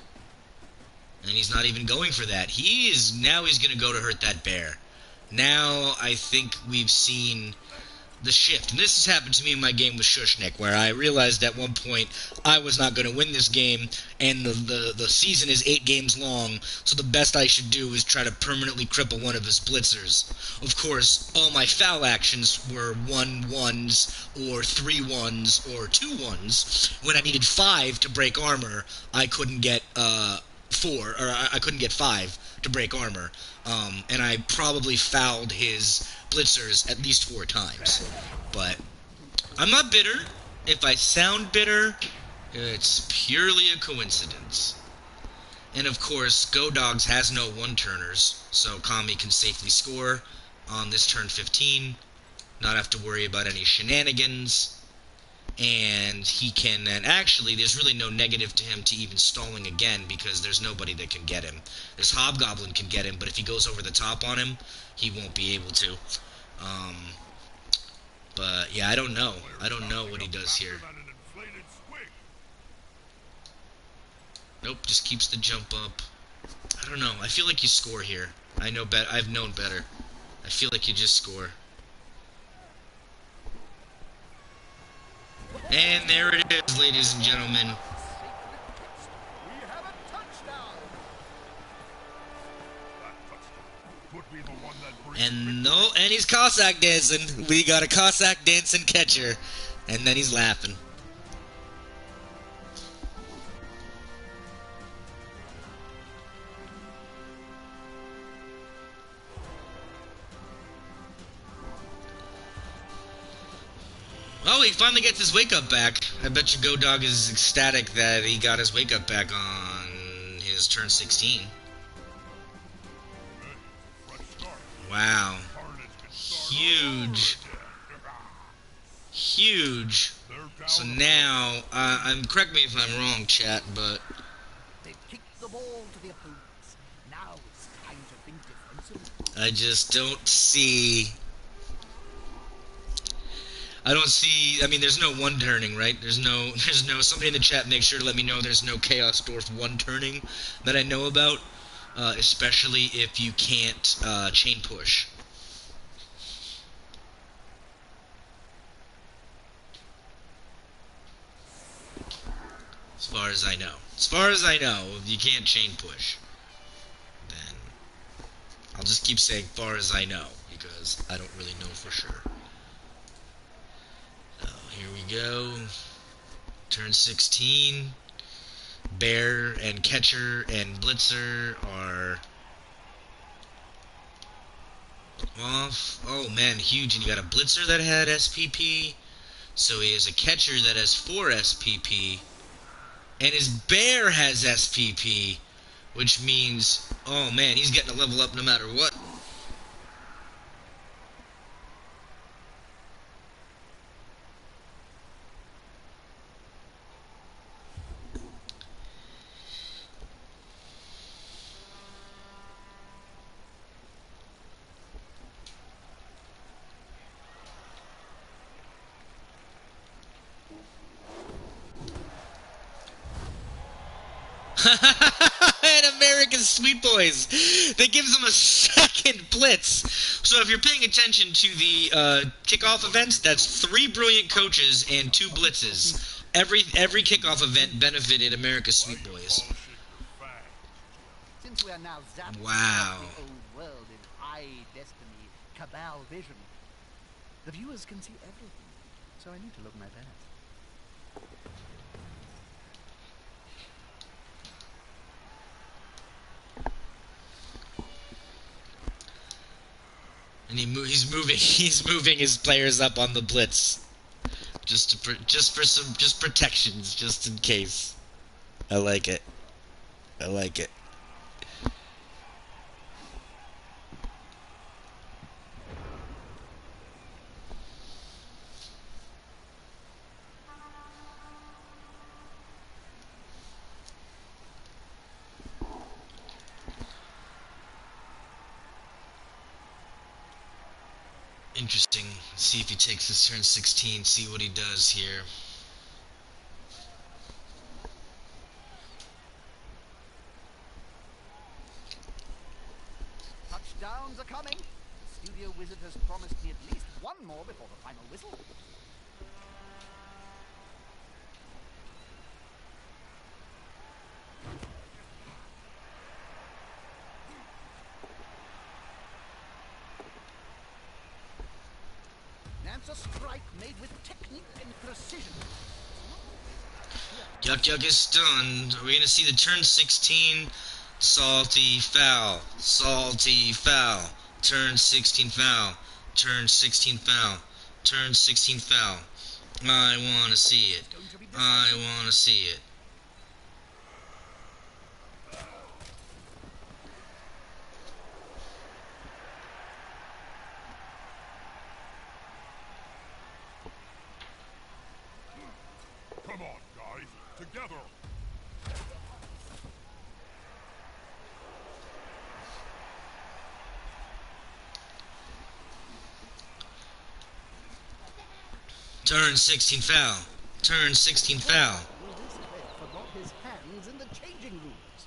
And he's not even going for that. He's going to go to hurt that bear. Now, I think we've seen the shift. And this has happened to me in my game with Shushnik, where I realized at one point I was not going to win this game, and the season is 8 games long, so the best I should do is try to permanently cripple one of his blitzers. Of course, all my foul actions were 1-1s, or 3-1s, or 2-1s. When I needed 5 to break armor, I couldn't get 4, or I couldn't get 5 to break armor. And I probably fouled his blitzers at least 4 times. But I'm not bitter. If I sound bitter, it's purely a coincidence. And of course, Go Dogs has no one-turners, so Kami can safely score on this turn 15, not have to worry about any shenanigans. And he can then actually, there's really no negative to him to even stalling again because there's nobody that can get him. This Hobgoblin can get him, but if he goes over the top on him, he won't be able to. But yeah, I don't know. I don't know what he does here. Nope, just keeps the jump up. I don't know. I feel like you score here. I've known better. I feel like you just score. And there it is, ladies and gentlemen. We have a touchdown. And he's Cossack dancing. We got a Cossack dancing catcher. And then he's laughing. Oh, he finally gets his wake-up back. I bet you Go Dog is ecstatic that he got his wake-up back on his turn 16. Wow. Huge. Huge. So now, correct me if I'm wrong, chat, but They've kicked the ball to the opponents. Now it's time to think defensively. I just don't see... I mean, there's no one-turning, right? There's no, somebody in the chat make sure to let me know there's no Chaos Dwarf one-turning that I know about, especially if you can't, chain push. As far as I know. As far as I know, if you can't chain push, then I'll just keep saying far as I know, because I don't really know for sure. Here we go. Turn 16. Bear and Catcher and Blitzer are off. Oh man, huge. And you got a Blitzer that had SPP. So he has a Catcher that has 4 SPP. And his Bear has SPP. Which means, oh man, he's getting a level up no matter what. And America's Sweetboys. That gives them a second blitz. So if you're paying attention to the kickoff events, that's 3 brilliant coaches and 2 blitzes. Every kickoff event benefited America's Sweetboys. Since we are now zapped Wow. across the old world in high destiny, cabal vision, the viewers can see everything. So I need to look my best. And he's moving his players up on the blitz, just for some protections, just in case. I like it. I like it. Interesting. See if he takes this turn 16, see what he does here. Touchdowns are coming. The studio wizard has promised me at least one more before the final whistle. That's a strike made with technique and precision. Yuck Yuck is stunned. Are we going to see the turn 16? Salty foul. Salty foul. Turn 16 foul. Turn 16 foul. Turn 16 foul. I want to see it. I want to see it. Come on, guys. Together. Turn 16 foul. Turn 16 foul. Will this player forgot his hands in the changing rooms?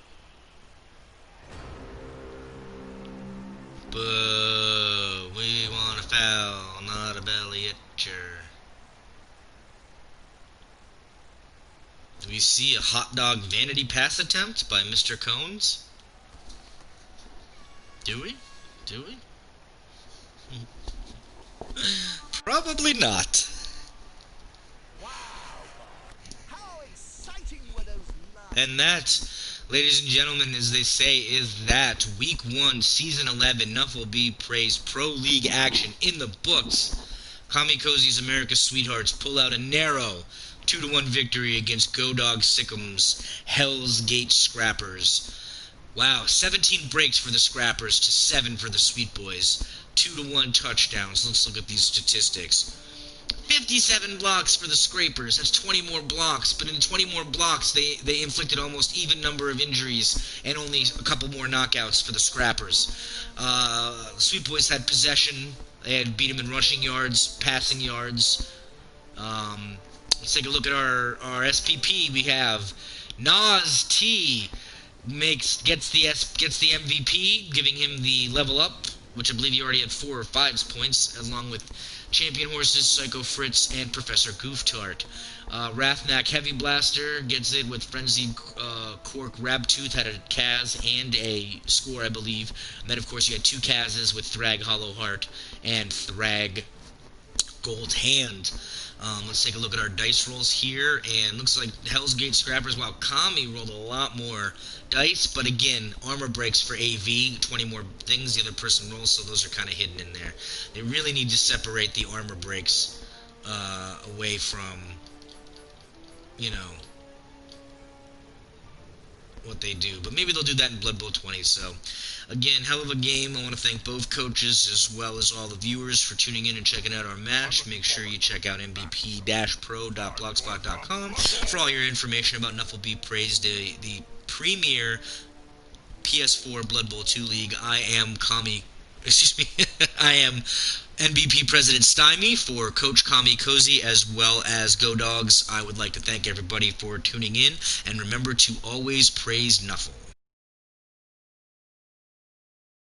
Boo. We want a foul, not a belly itcher. Do we see a hot dog vanity pass attempt by Mr. Cones? Do we? Do we? Probably not. Wow! How exciting were those lines? And that, ladies and gentlemen, as they say, is that Week 1, Season 11, enough will be praised Pro League action in the books. Kamikoze's America's Sweethearts pull out a narrow 2-1 victory against Go Dog Sick'em's Hell's Gate Scrappers. Wow, 17 breaks for the Scrappers to 7 for the Sweetboys. 2-1 touchdowns. Let's look at these statistics. 57 blocks for the Scrapers. That's 20 more blocks. But in 20 more blocks, they inflicted almost even number of injuries and only a couple more knockouts for the Scrappers. Sweetboys had possession. They had beat them in rushing yards, passing yards. Let's take a look at our SPP. We have Nas T gets the MVP, giving him the level up, which I believe he already had 4 or 5 points, along with Champion Horses, Psycho Fritz, and Professor Gooftart. Rathnack Heavy Blaster gets it with Frenzied Cork Rabtooth, had a Kaz and a score, I believe. And then, of course, you had 2 Kazes with Thrag Hollow Heart and Thrag gold hand. Let's take a look at our dice rolls here, and looks like Hell's Gate Scrappers, while Kami rolled a lot more dice, but again, armor breaks for AV, 20 more things the other person rolls, so those are kind of hidden in there. They really need to separate the armor breaks away from, you know, what they do, but maybe they'll do that in Blood Bowl 20. So again, hell of a game. I want to thank both coaches as well as all the viewers for tuning in and checking out our match. Make sure you check out mbp-pro.blogspot.com for all your information about Nuffle Be Praised, the premier PS4 Blood Bowl 2 league. I am I am NBP President Stymie for Coach Kami Cozy as well as Go Dogs. I would like to thank everybody for tuning in, and remember to always praise Nuffle.